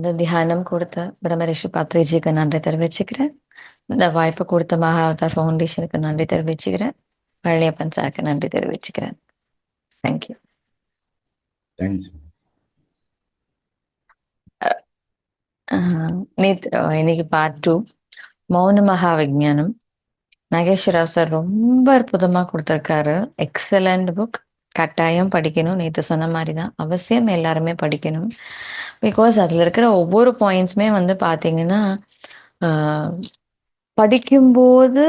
வந்து தியானம் கொடுத்த பிரம்மரிஷி பாத்ரிஜிக்கு நன்றி தெரிவிச்சுக்கிறேன். இந்த வாய்ப்பு கொடுத்த மகா அவதார் ஃபவுண்டேஷனுக்கு நன்றி தெரிவிச்சுக்கிறேன். பழனியப்பன் சாருக்கு நன்றி தெரிவிச்சுக்கிறேன். தேங்க்யூ. தேங்க்ஸ். நேத்து இன்னைக்கு பார்ட் 2 மௌன மகா விஞ்ஞானம். நாகேஸ்வரராவ் சார் ரொம்ப அற்புதமா கொடுத்திருக்காரு. Excellent book. கட்டாயம் படிக்கணும். நேத்து சொன்ன மாதிரி தான், அவசியம் எல்லாருமே படிக்கணும். பிகாஸ் அதுல இருக்கிற ஒவ்வொரு பாயிண்ட்ஸுமே வந்து பாத்தீங்கன்னா படிக்கும்போது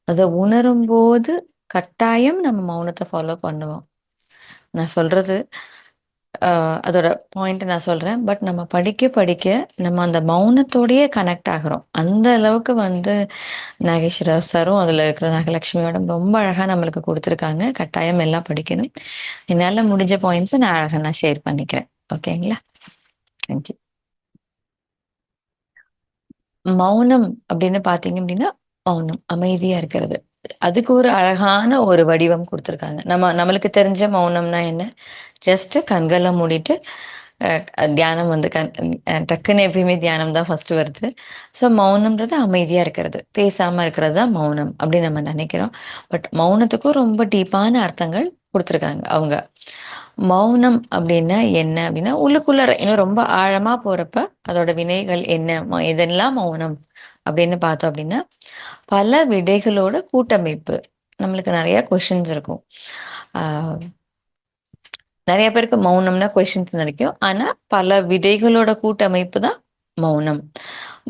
அதை உணரும் போது கட்டாயம் நம்ம மௌனத்தை ஃபாலோ பண்ணுவோம். நான் சொல்றது அதோட பாயிண்ட் நான் சொல்றேன். பட் நம்ம படிக்க படிக்க நம்ம அந்த மௌனத்தோடயே கனெக்ட் ஆகுறோம். அந்த அளவுக்கு வந்து நாகேஸ்வரராவ் சாரும் அதுல இருக்கிற நாகலட்சுமியோட ரொம்ப அழகா நம்மளுக்கு கொடுத்துருக்காங்க. கட்டாயம் எல்லாம் படிக்கணும். என்னால முடிஞ்ச பாயிண்ட்ஸ் நான் அழகா நான் ஷேர் பண்ணிக்கிறேன். ஓகேங்களா? தேங்க்யூ. மௌனம் அப்படின்னு பாத்தீங்க அப்படின்னா, மௌனம் அமைதியா இருக்கிறது. அதுக்கு ஒரு அழகான ஒரு வடிவம் கொடுத்துருக்காங்க. நம்மளுக்கு தெரிஞ்ச மௌனம்னா என்ன? ஜஸ்ட் கண்களை மூடிட்டு தியானம் வந்து டக்குன்னு எப்பயுமே தியானம் தான் ஃபர்ஸ்ட் வருது. ஸோ மௌனம்ன்றது அமைதியா இருக்கிறது, பேசாம இருக்கிறது தான் மௌனம் அப்படின்னு நம்ம நினைக்கிறோம். பட் மௌனத்துக்கும் ரொம்ப டீப்பான அர்த்தங்கள் கொடுத்துருக்காங்க அவங்க. மௌனம் அப்படின்னா என்ன அப்படின்னா, உள்ளுக்குள்ள இன்னும் ரொம்ப ஆழமா போறப்ப அதோட வினைகள் என்ன, இதெல்லாம் மௌனம் அப்படின்னு பார்த்தோம் அப்படின்னா, பல விடைகளோட கூட்டமைப்பு. நம்மளுக்கு நிறைய கொஷின்ஸ் இருக்கும். ஆஹ் நிறைய பேருக்கு மௌனம்னா கொஷின்ஸ் நினைக்கும். ஆனா பல விடைகளோட கூட்டமைப்பு தான் மௌனம்.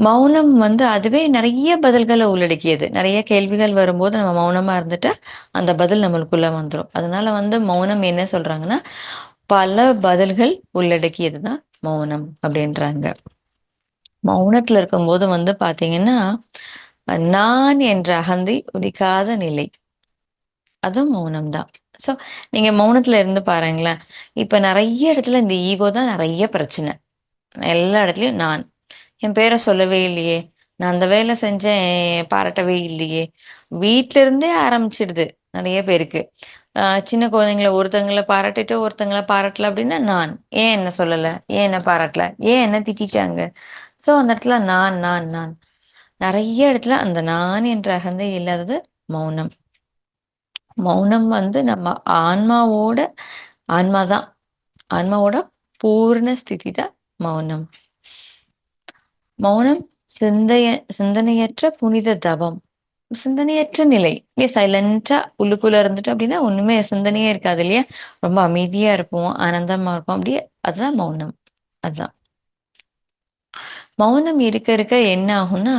மௌனம் வந்து அதுவே நிறைய பதில்களை உள்ளடக்கியது. நிறைய கேள்விகள் வரும்போது நம்ம மௌனமா இருந்துட்டா அந்த பதில் நம்மளுக்குள்ள வந்துடும். அதனால வந்து மௌனம் என்ன சொல்றாங்கன்னா, பல பதில்கள் உள்ளடக்கியது தான் மௌனம் அப்படின்றாங்க. மௌனத்துல இருக்கும்போது வந்து பாத்தீங்கன்னா, நான் என்ற அகந்தை உதிக்காத நிலை, அதுவும் மௌனம் தான். ஸோ நீங்க மௌனத்துல இருந்து பாருங்களேன். இப்ப நிறைய இடத்துல இந்த ஈகோ தான் நிறைய பிரச்சனை. எல்லா இடத்துலயும் நான் என் பேரை சொல்லவே இல்லையே, நான் அந்த வேலை செஞ்சேன் பாராட்டவே இல்லையே, வீட்ல இருந்தே ஆரம்பிச்சிடுது நிறைய பேருக்கு. சின்ன குழந்தைங்கள ஒருத்தங்களை பாராட்டிட்டு ஒருத்தங்களை பாராட்டல அப்படின்னா, நான் ஏன் என்ன சொல்லல, ஏன் என்ன பாராட்டல, ஏன் என்ன திட்டாங்க. ஸோ அந்த இடத்துல நான் நான் நான் நிறைய இடத்துல அந்த நான் என்ற அகந்தை இல்லாதது மௌனம். மௌனம் வந்து நம்ம ஆன்மாவோட ஆன்மாதான், ஆன்மாவோட பூர்ண ஸ்திதி தான் மௌனம். மௌனம் சிந்தனையற்ற புனித தவம். சிந்தனையற்ற நிலை, இப்படியே சைலண்டா உள்ளுக்குள்ள இருந்துட்டு அப்படின்னா ஒண்ணுமே சிந்தனையே இருக்காது இல்லையா? ரொம்ப அமைதியா இருப்போம், ஆனந்தமா இருப்போம், அப்படியே அதுதான் மௌனம். அதுதான் மௌனம். இருக்க இருக்க என்ன ஆகும்னா,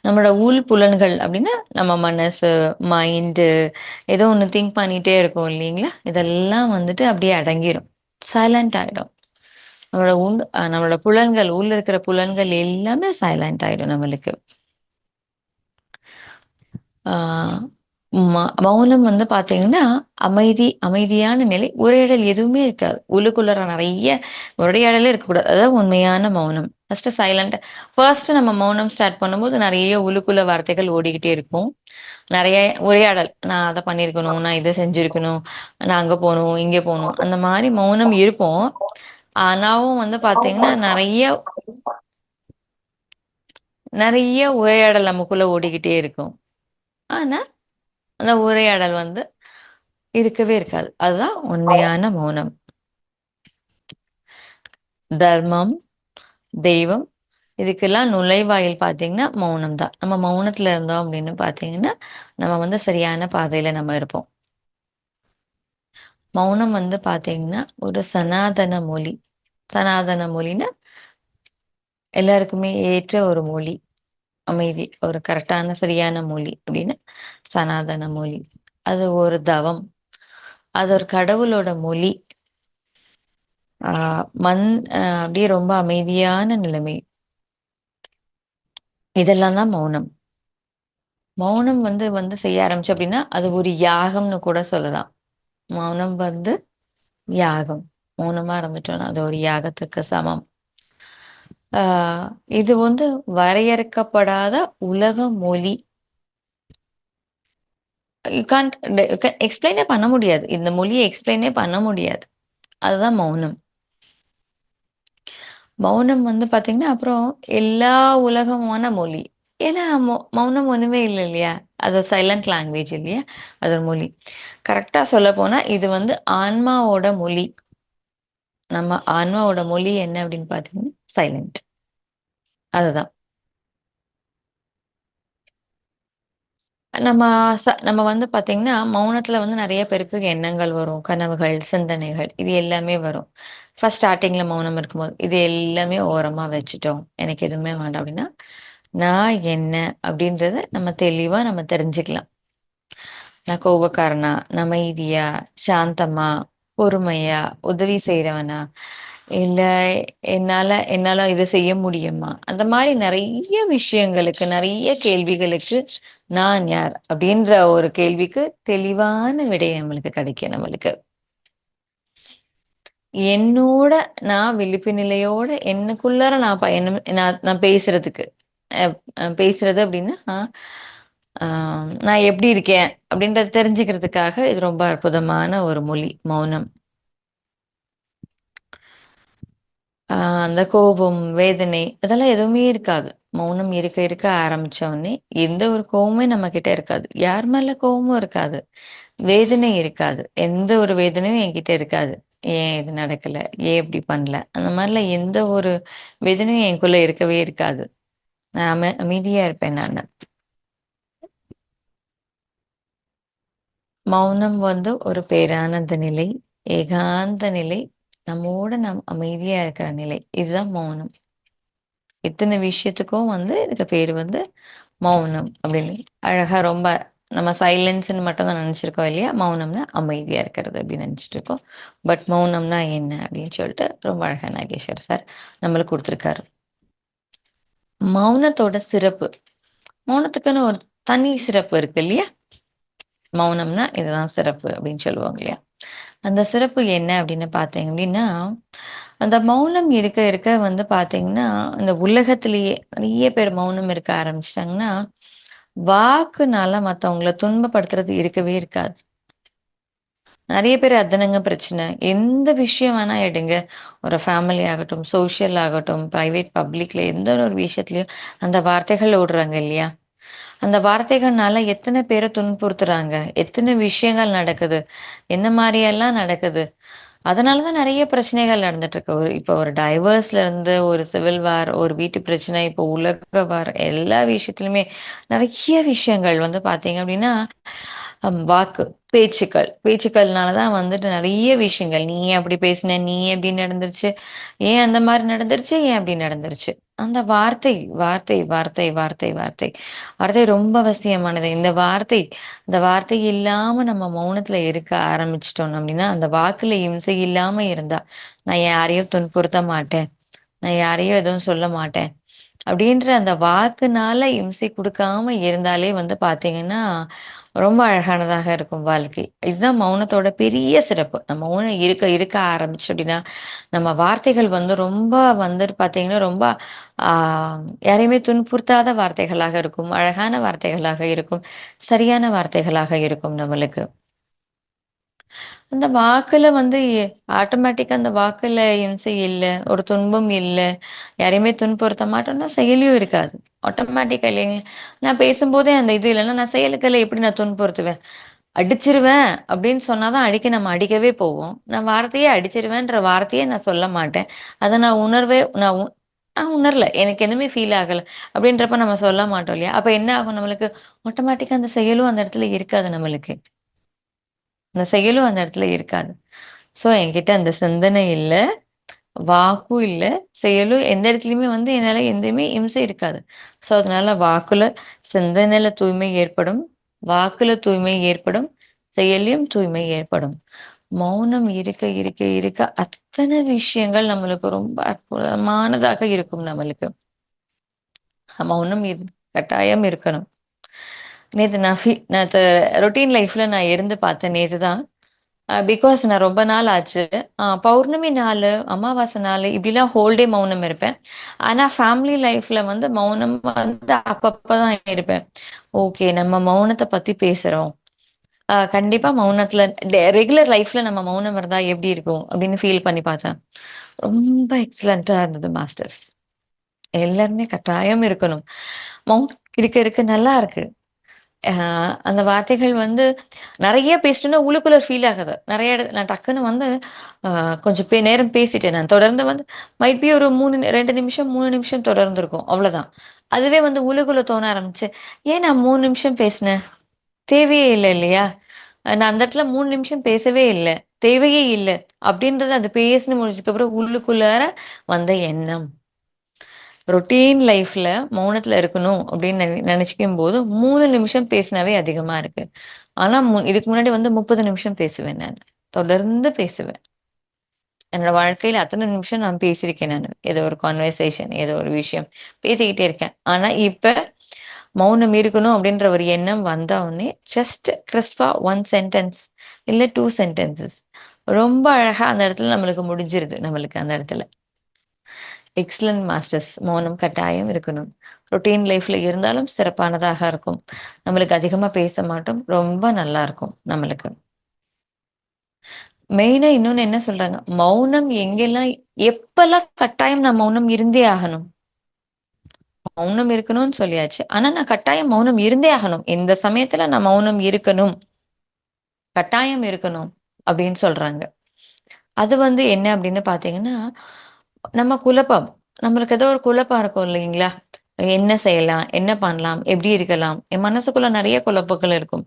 நம்மளோட உள் புலன்கள் அப்படின்னா நம்ம மனசு, மைண்டு ஏதோ ஒண்ணு திங்க் பண்ணிட்டே இருக்கும் இல்லைங்களா? இதெல்லாம் வந்துட்டு அப்படியே அடங்கிடும், சைலண்ட் ஆயிடும். நம்மளோட புலன்கள், உள்ள இருக்கிற புலன்கள் எல்லாமே சைலண்ட் ஆயிடும் நம்மளுக்கு. ஆஹ் மௌனம் வந்து பாத்தீங்கன்னா அமைதியான நிலை. உரையாடல் எதுவுமே இருக்காது. உள்ளுக்குள்ள நிறைய உரையாடலே இருக்கக்கூடாது. அதாவது உண்மையான மௌனம். ஃபர்ஸ்ட் நம்ம மௌனம் ஸ்டார்ட் பண்ணும்போது நிறைய உள்ளுக்குள்ள வார்த்தைகள் ஓடிக்கிட்டே இருக்கும். நிறைய உரையாடல், நான் அதை பண்ணிருக்கணும், நான் இதை செஞ்சிருக்கணும், நான் அங்க போகணும், இங்க போகணும், அந்த மாதிரி மௌனம் இருப்போம். ஆனாவும் வந்து பாத்தீங்கன்னா நிறைய நிறைய உரையாடல் நமக்குள்ள ஓடிக்கிட்டே இருக்கும். ஆனா அந்த உரையாடல் வந்து இருக்கவே இருக்காது. அதுதான் உண்மையான மௌனம். தர்மம், தெய்வம், இதுக்கெல்லாம் நுழைவாயில் பாத்தீங்கன்னா மௌனம் தான். நம்ம மௌனத்துல இருந்தோம் அப்படின்னு பாத்தீங்கன்னா நம்ம வந்து சரியான பாதையில நம்ம இருப்போம். மௌனம் வந்து பாத்தீங்கன்னா ஒரு சனாதன மொழி. சனாதன மொழின்னா எல்லாருக்குமே ஏற்ற ஒரு மொழி. அமைதி, ஒரு கரெக்டான சரியான மொழி அப்படின்னு சனாதன மொழி. அது ஒரு தவம், அது ஒரு கடவுளோட மொழி. மண் அப்படியே ரொம்ப அமைதியான நிலைமை. இதெல்லாம் தான் மௌனம். மௌனம் வந்து வந்து செய்ய ஆரம்பிச்சு அப்படின்னா அது ஒரு யாகம்னு கூட சொல்லலாம். மௌனம் வந்து யாகம். மௌனமா இருந்துட்டோம்னா அது ஒரு யாகத்துக்கு சமம். ஆஹ் இது வந்து வரையறுக்கப்படாத உலக மொழி. யூ கான்ட் எக்ஸ்பிளைனே பண்ண முடியாது. இந்த மொழியை எக்ஸ்பிளைனே பண்ண முடியாது. அதுதான் மௌனம். மௌனம் வந்து பாத்தீங்கன்னா அப்புறம் எல்லா உலகமான மொழி. ஏன்னா மௌனம் ஒண்ணுமே இல்லை இல்லையா? அது சைலண்ட் லாங்குவேஜ் இல்லையா? அது ஒரு மொழி. கரெக்டா சொல்ல போனா இது வந்து ஆன்மாவோட மொழி. நம்ம ஆன்மாவோட மொழி என்ன அப்படின்னு பாத்தீங்கன்னா சைலண்ட். அதுதான். நம்ம நம்ம வந்து பாத்தீங்கன்னா மௌனத்துல வந்து நிறைய பேருக்கு எண்ணங்கள் வரும், கனவுகள், சிந்தனைகள், இது எல்லாமே வரும். ஃபர்ஸ்ட் ஸ்டார்டிங்ல மௌனம் இருக்கும்போது இது எல்லாமே ஓரமா வச்சுட்டோம், எனக்கு எதுவுமே வேண்டாம் அப்படின்னா நான் என்ன அப்படின்றத நம்ம தெளிவா நம்ம தெரிஞ்சுக்கலாம். நான் கோபக்காரனா, நான் அமைதியா, சாந்தமா, பொறுமையா, உதவி செய்யறவனா, இல்ல என்னால என்னால இதை செய்ய முடியுமா, அந்த மாதிரி நிறைய விஷயங்களுக்கு, நிறைய கேள்விகளுக்கு நான் யார் அப்படின்ற ஒரு கேள்விக்கு தெளிவான விடை நம்மளுக்கு கிடைக்கும். நம்மளுக்கு என்னோட நான் விழிப்பு நிலையோட எனக்குள்ளார நான் பயணம், நான் பேசுறதுக்கு பேசுறது அப்படின்னா நான் எப்படி இருக்கேன் அப்படின்றத தெரிஞ்சுக்கிறதுக்காக இது ரொம்ப அற்புதமான ஒரு மொழி மௌனம். அந்த கோபம், வேதனை அதெல்லாம் எதுவுமே இருக்காது. மௌனம் இருக்க இருக்க ஆரம்பிச்ச உடனே எந்த ஒரு கோவமே நம்ம கிட்ட இருக்காது. யார் மேல கோவமும் இருக்காது. வேதனை இருக்காது. எந்த ஒரு வேதனையும் என்கிட்ட இருக்காது. ஏன் இது நடக்கல? ஏன் இப்படி பண்ணல? அந்த மாதிரிலாம் எந்த ஒரு வேதனையும் எனக்குள்ள இருக்கவே இருக்காது. நான் அமைதியா இருப்பேன் நானு. மௌனம் வந்து ஒரு பேரானந்த நிலை, ஏகாந்த நிலை, நம்மோட நாம் அமைதியா இருக்கிற நிலை. இதுதான் மௌனம். இத்தனை விஷயத்துக்கும் வந்து இதுக்கு பேரு வந்து மௌனம் அப்படின்னு. அழகா ரொம்ப நம்ம சைலன்ஸ்ன்னு மட்டும் தான் நினைச்சிருக்கோம் இல்லையா? மௌனம்னா அமைதியா இருக்கிறது அப்படின்னு நினைச்சிட்டு இருக்கோம். பட் மௌனம்னா என்ன அப்படின்னு சொல்லிட்டு ரொம்ப அழகா நாகேஸ்வர் சார் நம்மளுக்கு கொடுத்துருக்காரு. மௌனத்தோட சிறப்பு, மௌனத்துக்குன்னு ஒரு தனி சிறப்பு இருக்கு இல்லையா? மௌனம்னா இதுதான் சிறப்பு அப்படின்னு சொல்லுவாங்க இல்லையா? அந்த சிறப்பு என்ன அப்படின்னு பார்த்தீங்க அப்படின்னா, அந்த மௌனம் இருக்க இருக்க வந்து பார்த்தீங்கன்னா, இந்த உலகத்திலேயே நிறைய பேர் மௌனம் இருக்க ஆரம்பிச்சிட்டாங்கன்னா, வாக்குனால மத்தவங்கள துன்பப்படுத்துறது இருக்கவே இருக்காது. நெறைய பேர் அதானங்க பிரச்சனை. எந்த விஷயம் வேணா எடுங்க. ஒரு ஃபேமிலி ஆகட்டும், சோசியல் ஆகட்டும், பிரைவேட், பப்ளிக்ல எந்த ஒரு விஷயத்திலயும் அந்த வார்த்தைகள் விடுறாங்க இல்லையா? அந்த வார்த்தைகள்னால எத்தன பேர துன்புறுத்துறாங்க? எத்தன விஷயங்கள் நடக்குது? என்ன மாரியெல்லாம் நடக்குது? அதனால தான் நெறைய பிரச்சனைகள் நடந்துட்டு இருக்கு. இப்ப ஒரு டைவர்ஸ்ல இருந்து, ஒரு சிவில் வார், ஒரு வீட்டு பிரச்சனை, இப்போ உலக வார், எல்லா விஷயத்திலுமே நெறைய விஷயங்கள் வந்து பார்த்தீங்க அப்டின்னா, வாக்கு, பேச்சுக்கள்னால தான் வந்துட்டு நெறைய விஷயங்கள். "நீ ஏன் அப்படி பேசின? நீ ஏன் இப்படி நடந்துருச்சு? ஏன் அந்த மாரி நடந்துருச்சு? ஏன் அப்படி நடந்துருச்சு?" அந்த வார்த்தை, வார்த்தை, வார்த்தை, வார்த்தை, வார்த்தை. வார்த்தை ரொம்ப அவசியமானது. இந்த வார்த்தை இல்லாம நம்ம மௌனத்துல இருக்க ஆரம்பிச்சிட்டோம் அப்படின்னா, அந்த வாக்குல இம்சை இல்லாம இருந்தா, நான் யாரையும் துன்புறுத்த மாட்டேன். நான் யாரையும் எதுவும் சொல்ல மாட்டேன். அப்படின்ற அந்த வாக்குனால இம்சை குடுக்காம இருந்தாலே வந்து பாத்தீங்கன்னா, ரொம்ப அழகானதாக இருக்கும் வாழ்க்கை. இதுதான் மௌனத்தோட பெரிய சிறப்பு. நம்ம மௌனம் இருக்க இருக்க ஆரம்பிச்சு அப்படின்னா, நம்ம வார்த்தைகள் வந்து ரொம்ப வந்துட்டு பாத்தீங்கன்னா, ரொம்ப ஆ யாரையுமே துன்புறுத்தாத வார்த்தைகளாக இருக்கும். அழகான வார்த்தைகளாக இருக்கும். சரியான வார்த்தைகளாக இருக்கும் நம்மளுக்கு. அந்த வாக்குல வந்து ஆட்டோமேட்டிக்கா அந்த வாக்குல இம்சை இல்ல, ஒரு துன்பம் இல்ல, யாரையுமே துன்புறுத்த மாட்டோம்னா செயலியும் இருக்காது. ஆட்டோமேட்டிக்கா இல்லைங்க. நான் பேசும்போதே அந்த இது இல்லைன்னா, நான் செயலுக்குள்ள எப்படி நான் துன்புறுத்துவேன்? அடிச்சிருவேன் அப்படின்னு சொன்னா தான் நம்ம அடிக்கவே போவோம். நான் வார்த்தையே அடிச்சிருவேன்ற வார்த்தையே நான் சொல்ல மாட்டேன். அத நான் உணர்வே நான் உ நான் உணரல. எனக்கு எதுவுமே ஃபீல் ஆகல. அப்படின்றப்ப நம்ம சொல்ல மாட்டோம் இல்லையா? அப்ப என்ன ஆகும் நம்மளுக்கு? ஆட்டோமேட்டிக்கா அந்த செயலும் அந்த இடத்துல இருக்காது நம்மளுக்கு. அந்த செயலும் அந்த இடத்துல இருக்காது. சோ என்கிட்ட அந்த சிந்தனை இல்ல, வாக்கும் இல்ல, செயலும் எந்த இடத்துலயுமே வந்து என்னால எதுவுமே இம்சை இருக்காது. சோ அதனால சிந்தனையில தூய்மை ஏற்படும், வாக்குல தூய்மை ஏற்படும், செயல்லயும் தூய்மை ஏற்படும். மௌனம் இருக்க இருக்க இருக்க அத்தனை விஷயங்கள் நம்மளுக்கு ரொம்ப அற்புதமானதாக இருக்கும் நம்மளுக்கு. மௌனம் கட்டாயம் இருக்கணும். நேத்து ரொட்டீன் லைஃப்ல நான் இருந்து பார்த்தேன் நேத்து தான். பிகாஸ் நான் ரொம்ப நாள் ஆச்சு. பௌர்ணமி நாளு, அமாவாசை நாளு இப்படிலாம் ஹோல் டே மௌனம் இருப்பேன். ஆனா ஃபேமிலி லைஃப்ல வந்து மௌனம் வந்து அப்பப்பதான் இருப்பேன். ஓகே நம்ம மௌனத்த பத்தி பேசுறோம். கண்டிப்பா மௌனத்துல ரெகுலர் லைஃப்ல நம்ம மௌனம் இருந்தா எப்படி இருக்கும் அப்படின்னு ஃபீல் பண்ணி பார்த்தேன். ரொம்ப எக்ஸலண்டா இருந்தது மாஸ்டர்ஸ். எல்லாருமே கட்டாயம் இருக்கணும். மவுண்ட் இருக்க இருக்க நல்லா இருக்கு. அந்த வார்த்தைகள் வந்து நெறைய பேசிட்டோம்னா உள்ளுக்குள்ள ஃபீல் ஆகுது. நெறைய நான் டக்குன்னு வந்து அ கொஞ்சம் நேரம் பேசிட்டேன் நான். தொடர்ந்து வந்து மைட் பி ஒரு 2 நிமிஷம், 3 நிமிஷம் தொடர்ந்து இருக்கும். அவ்வளோதான். அதுவே வந்து உள்ளுக்குள்ள தோண ஆரம்பிச்சு, ஏன் நான் 3 நிமிஷம் பேசினேன்? தேவையே இல்ல இல்லையா? நான் அந்த இடத்துல 3 நிமிஷம் பேசவே இல்ல. தேவையே இல்ல. அப்படின்றது அது பேசின்னு முடிச்சதுக்கப்புறம் உள்ளுக்குள்ளார வந்த எண்ணம். ரொட்டீன் லைஃப்ல மௌனத்துல இருக்கணும் அப்படின்னு நினைச்சுக்கும்போது 3 நிமிஷம் பேசினாவே அதிகமா இருக்கு. ஆனா இதுக்கு முன்னாடி வந்து 30 நிமிஷம் பேசுவேன் நான். தொடர்ந்து பேசுவேன். என்னோட வாழ்க்கையில அத்தனை நிமிஷம் நான் பேசியிருக்கேன் நானு. ஏதோ ஒரு கான்வர்சேஷன், ஏதோ ஒரு விஷயம் பேசிக்கிட்டே இருக்கேன். ஆனா இப்ப மௌனம் இருக்கணும் அப்படின்ற ஒரு எண்ணம் வந்த உடனே ஜஸ்ட் கிறிஸ்பா 1 சென்டென்ஸ் இல்ல 2 சென்டென்சஸ் ரொம்ப அழகா அந்த இடத்துல நம்மளுக்கு முடிஞ்சிருது நம்மளுக்கு அந்த இடத்துல. Excellent masters. மௌனம் கட்டாயம் இருக்கணும். ரொட்டீன் லைஃப்ல இருந்தாலும் சிறப்பானதாக இருக்கும். நம்மளுக்கு அதிகமா பேச மாட்டோம். ரொம்ப நல்லா இருக்கும் நம்மளுக்கு. மெயினா இன்னொன்னு என்ன சொல்றாங்க, மௌனம் எங்கெல்லாம் எப்பல்லாம் கட்டாயம் நான் மௌனம் இருந்தே ஆகணும். மௌனம் இருக்கணும்னு சொல்லியாச்சு. ஆனா நான் கட்டாயம் மௌனம் இருந்தே ஆகணும். எந்த சமயத்துல நான் மௌனம் இருக்கணும், கட்டாயம் இருக்கணும் அப்படின்னு சொல்றாங்க. அது வந்து என்ன அப்படின்னு பார்த்தீங்கன்னா, நம்ம குழப்பம். நம்மளுக்கு ஏதோ ஒரு குழப்பம் இருக்கும் இல்லைங்களா? என்ன செய்யலாம்? என்ன பண்ணலாம்? எப்படி இருக்கலாம்? என் மனசுக்குள்ள நெறைய குழப்பங்கள் இருக்கும்.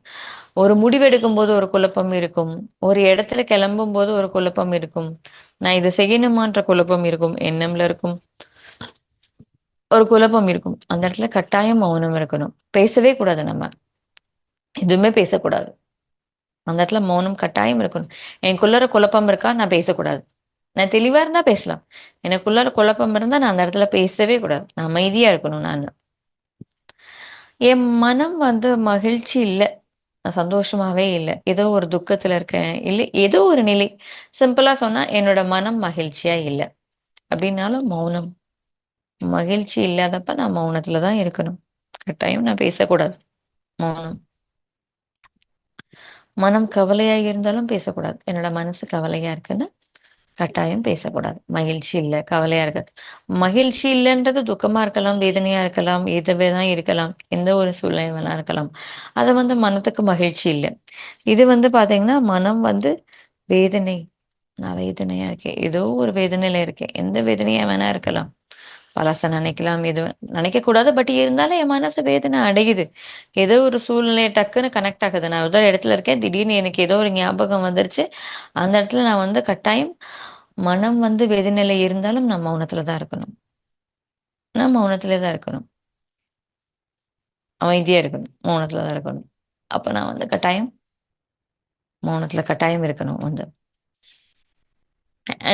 ஒரு முடிவெடுக்கும்போது ஒரு குழப்பம் இருக்கும். ஒரு இடத்துல கிளம்பும்போது ஒரு குழப்பம் இருக்கும். நான் இத செய்யணுமான்ற குழப்பம் இருக்கும். எண்ணம்ல இருக்கும். ஒரு குழப்பம் இருக்கும். அந்த இடத்துல கட்டாயம் மௌனம் இருக்கணும். பேசவே கூடாது நம்ம. எதுவுமே பேசக்கூடாது. அந்த இடத்துல மௌனம் கட்டாயம் இருக்கணும். எனக்குள்ளார குழப்பம் இருக்கா? நான் பேசக்கூடாது. நான் தெளிவா இருந்தா பேசலாம். எனக்குள்ளார குழப்பம் இருந்தா நான் அந்த இடத்துல பேசவே கூடாது. நான் அமைதியா இருக்கணும் நானு. என் மனம் வந்து மகிழ்ச்சி இல்ல. நான் சந்தோஷமாவே இல்ல. ஏதோ ஒரு துக்கத்துல இருக்கேன். இல்ல ஏதோ ஒரு நிலை. சிம்பிளா சொன்னா என்னோட மனம் மகிழ்ச்சியா இல்ல. அப்படின்னாலும் மௌனம். மகிழ்ச்சி இல்லாதப்ப நான் மௌனத்துல தான் இருக்கணும். கட்டாயம் நான் பேசக்கூடாது. மௌனம். மனம் கவலையா இருந்தாலும் பேசக்கூடாது. என்னோட மனசு கவலையா இருக்குன்னு கட்டாயம் பேசக்கூடாது. மகிழ்ச்சி இல்ல, கவலையா இருக்கு. மகிழ்ச்சி இல்லன்றது துக்கமா இருக்கலாம், வேதனையா இருக்கலாம், எதுவே தான் இருக்கலாம். எந்த ஒரு சூழ்நிலை வேணா இருக்கலாம். அது வந்து மனதுக்கு மகிழ்ச்சி இல்ல. இது வந்து பாத்தீங்கன்னா, மனம் வந்து வேதனை. நான் வேதனையா இருக்கேன். ஏதோ ஒரு வேதனையில இருக்கேன். எந்த வேதனையா வேணா இருக்கலாம். பழச நினைக்கலாம். எது நினைக்கக்கூடாது. பட் இருந்தாலும் என் மனசு வேதனை அடையுது. ஏதோ ஒரு சூழ்நிலை டக்குன்னு கனெக்ட் ஆகுது. நான் ஏதோ இடத்துல இருக்கேன். திடீர்னு எனக்கு ஏதோ ஒரு ஞாபகம் வந்துருச்சு. அந்த இடத்துல நான் வந்து கட்டாயம் மனம் வந்து வேதனையில இருந்தாலும் நான் மௌனத்துல தான் இருக்கணும். நான் மௌனத்திலே தான் இருக்கணும். அமைதியா இருக்கணும். மௌனத்துல தான் இருக்கணும். அப்ப நான் வந்து கட்டாயம் மௌனத்துல கட்டாயம் இருக்கணும் வந்து.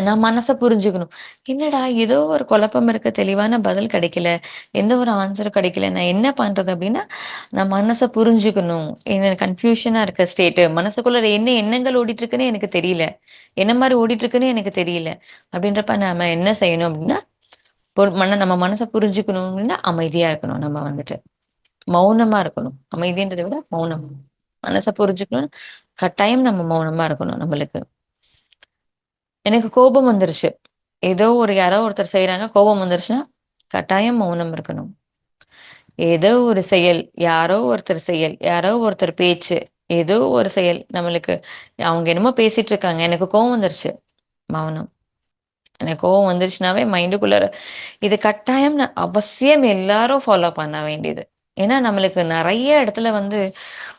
நான் மனச புரிஞ்சுக்கணும். என்னடா ஏதோ ஒரு குழப்பம் இருக்கு. தெளிவான பதில் கிடைக்கல. எந்த ஒரு ஆன்ஸரும் கிடைக்கல. நான் என்ன பண்றது அப்டின்னா, நான் மனச புரிஞ்சுக்கணும். எனக்கு கன்ஃப்யூஷனா இருக்க ஸ்டேட்டு. மனசுக்குள்ள என்ன எண்ணங்கள் ஓடிட்டு இருக்குன்னு எனக்கு தெரியல. என்ன மாரி ஓடிட்டு இருக்குன்னு எனக்கு தெரியல. அப்டின்றப்ப நாம என்ன செய்யணும் அப்டின்னா, நம்ம மனச புரிஞ்சுக்கணும் அப்டின்னா, அமைதியா இருக்கணும் நம்ம வந்துட்டு. மௌனமா இருக்கணும். அமைதின்றத விட மௌனம். மனச புரிஞ்சுக்கணும்னா, கட்டாயம் நம்ம மௌனமா இருக்கணும் நம்மளுக்கு. எனக்கு கோபம் வந்துருச்சு. ஏதோ ஒரு யாரோ ஒருத்தர் செய்றாங்க, கோபம் வந்துருச்சுன்னா, கட்டாயம் மௌனம் இருக்கணும். ஏதோ ஒரு செயல், யாரோ ஒருத்தர் செயல், யாரோ ஒருத்தர் பேச்சு, ஏதோ ஒரு செயல் நம்மளுக்கு அவங்க என்னமோ பேசிட்டு இருக்காங்க. எனக்கு கோவம் வந்துருச்சு. மௌனம். எனக்கு கோவம் வந்துருச்சுனாவே மைண்டுக்குள்ளார இது கட்டாயம் அவசியம் எல்லாரும் ஃபாலோ பண்ண வேண்டியது. ஏன்னா, நம்மளுக்கு நெறைய இடத்துல வந்து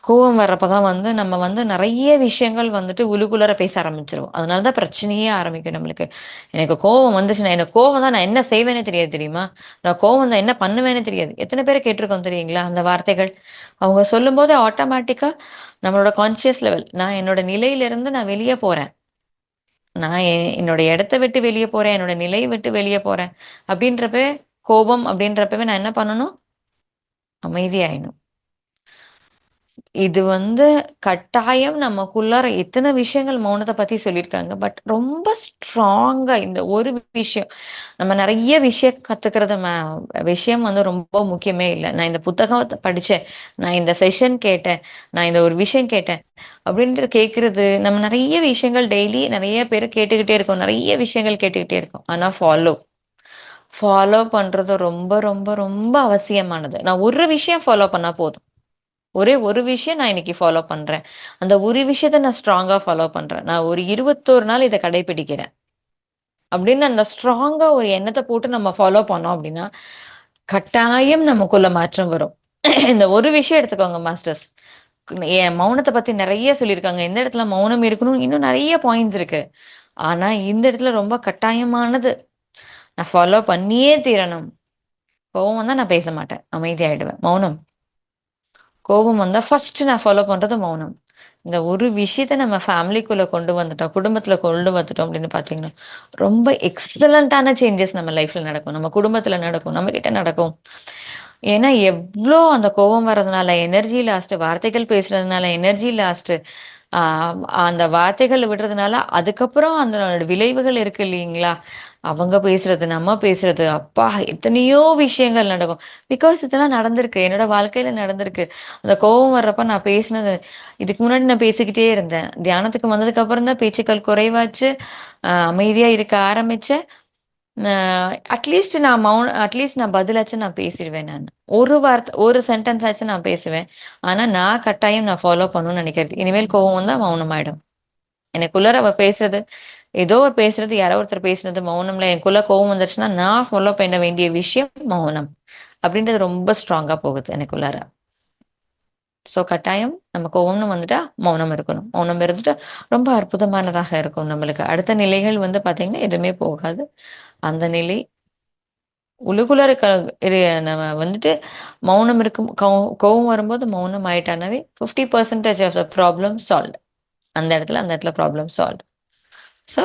கோவம் வர்றப்பதான் வந்து நம்ம வந்து நெறைய விஷயங்கள் வந்துட்டு உள்ளுக்குள்ளார பேச ஆரம்பிச்சுருவோம். அதனால தான் பிரச்சனையே ஆரம்பிக்கும் நம்மளுக்கு. எனக்கு கோவம் வந்துச்சுன்னா எனக்கு கோவம் தான் நான் என்ன செய்வேன்னே தெரியாது தெரியுமா? நான் கோவம் வந்தா என்ன பண்ணுவேன்னே தெரியாது. எத்தன பேர கேட்டுருக்கோம் தெரியுங்களா? அந்த வார்த்தைகள். அவங்க சொல்லும்போது ஆட்டோமேட்டிக்கா நம்மளோட கான்ஷியஸ் லெவல் நான் என்னோட நிலையிலிருந்து நான் வெளிய போறேன். நான் என்னோட இடத்த விட்டு வெளிய போறேன். என்னோட நிலைய விட்டு வெளிய போறேன். அப்படின்றப்பவே கோபம் அப்படின்றப்பவே நான் என்ன பண்ணணும்? அமைதியாயிடணும். இது வந்து கட்டாயம் நமக்குள்ளார எத்தனை விஷயங்கள் மௌனத்தை பத்தி சொல்லியிருக்காங்க. பட் ரொம்ப ஸ்ட்ராங்கா இந்த ஒரு விஷயம் நம்ம நிறைய விஷயம் கத்துக்கிறது விஷயம் வந்து ரொம்ப முக்கியமே இல்லை. நான் இந்த புத்தகத்தை படிச்சேன், நான் இந்த செஷன் கேட்டேன், நான் இந்த ஒரு விஷயம் கேட்டேன் அப்படின்ட்டு கேட்கறது. நம்ம நிறைய விஷயங்கள் டெய்லி நிறைய பேர் கேட்டுக்கிட்டே இருக்கோம், நிறைய விஷயங்கள் கேட்டுக்கிட்டே இருக்கோம். ஆனா ஃபாலோ பண்றது ரொம்ப ரொம்ப ரொம்ப அவசியமானது. நான் ஒரு விஷயம் ஃபாலோ பண்ணா போதும். ஒரே ஒரு விஷயம் நான் இன்னைக்கு ஃபாலோ பண்றேன். அந்த ஒரு விஷயத்த நான் ஸ்ட்ராங்கா ஃபாலோ பண்றேன். நான் ஒரு 21 நாள் இத கடைபிடிக்கிறேன். அப்படின்னு அந்த ஸ்ட்ராங்கா ஒரு எண்ணத்த போட்டு நம்ம ஃபாலோ பண்ணோம் அப்படின்னா, கட்டாயம் நமக்குள்ள மாற்றம் வரும். இந்த ஒரு விஷயம் எடுத்துக்கோங்க மாஸ்டர்ஸ். என் மௌனத்த பத்தி நெறைய சொல்லியிருக்காங்க. எந்த இடத்துல மௌனம் இருக்கணும், இன்னும் நெறைய பாயிண்ட்ஸ் இருக்கு. ஆனா இந்த இடத்துல ரொம்ப கட்டாயமானது. நான் ஃபாலோ பண்ணியே தீரணும். கோவம் வந்தா நான் பேச மாட்டேன். அமைதியாயிடுவேன். மௌனம். கோபம் வந்தா ஃபர்ஸ்ட் நான் ஃபாலோ பண்றது மௌனம். இந்த ஒரு விஷயத்த நம்ம ஃபேமிலிக்குள்ள கொண்டு வந்துட்டோம், குடும்பத்துல கொண்டு வந்துட்டோம் அப்படின்னு பார்த்தீங்கன்னா, ரொம்ப எக்ஸலன்ட்டான சேஞ்சஸ் நம்ம லைஃப்ல நடக்கும். நம்ம குடும்பத்துல நடக்கும், நம்ம கிட்ட நடக்கும். ஏன்னா, எவ்ளோ அந்த கோவம் வர்றதுனால எனர்ஜி லாஸ்ட், வார்த்தைகள் பேசுறதுனால எனர்ஜி லாஸ்ட், ஆ அந்த வார்த்தைகள் விடுறதுனால அதுக்கப்புறம் அந்த விளைவுகள் இருக்கு இல்லீங்களா? அவங்க பேசுறது, நம்ம பேசுறது, அப்பா! எத்தனையோ விஷயங்கள் நடக்கும். பிகாஸ் இதெல்லாம் நடந்திருக்கு. என்னோட வாழ்க்கையில நடந்திருக்கு. அந்த கோவம் வர்றப்ப நான் பேசினது இதுக்கு முன்னாடி நான் பேசிக்கிட்டே இருந்தேன். தியானத்துக்கு வந்ததுக்கு அப்புறம் தான் பேச்சுக்கள் குறைவாச்சு. அமைதியா இருக்க ஆரம்பிச்சேன். அட்லீஸ்ட் நான் பதிலாச்சும் நான் பேசிருவேன் நானு. ஒரு வார்த்தை, ஒரு சென்டென்ஸ் ஆச்சும் நான் பேசுவேன். ஆனா நான் கட்டாயம் நான் ஃபாலோ பண்ணணும்னு நினைக்கிறது. இனிமேல் கோவம் வந்தா மௌனமாயிடும். எனக்குள்ளார அவ பேசுறது, ஏதோ ஒரு பேசுறது, யாரோ ஒருத்தர் பேசுறது மௌனம்ல எனக்குள்ள கோவம் வந்துருச்சுன்னா, நான் ஃபாலோ பண்ண வேண்டிய விஷயம் மௌனம். அப்படின்றது ரொம்ப ஸ்ட்ராங்கா போகுது எனக்குள்ளார. சோ கட்டாயம் நம்ம கோவம்னு வந்துட்டா மௌனம் இருக்கணும். மௌனம் இருந்துட்டா ரொம்ப அற்புதமானதாக இருக்கும் நம்மளுக்கு. அடுத்த நிலைகள் வந்து பாத்தீங்கன்னா எதுவுமே போகாது. அந்த நிலை உள்ளுக்குள்ளார இது நம்ம வந்துட்டு மௌனம் இருக்கும். கோவம் வரும்போது மௌனம் ஆயிட்டானாவே 50% ஆஃப் த ப்ராப்ளம் சால்வ்ட். அந்த இடத்துல ப்ராப்ளம் சால்வ். சோ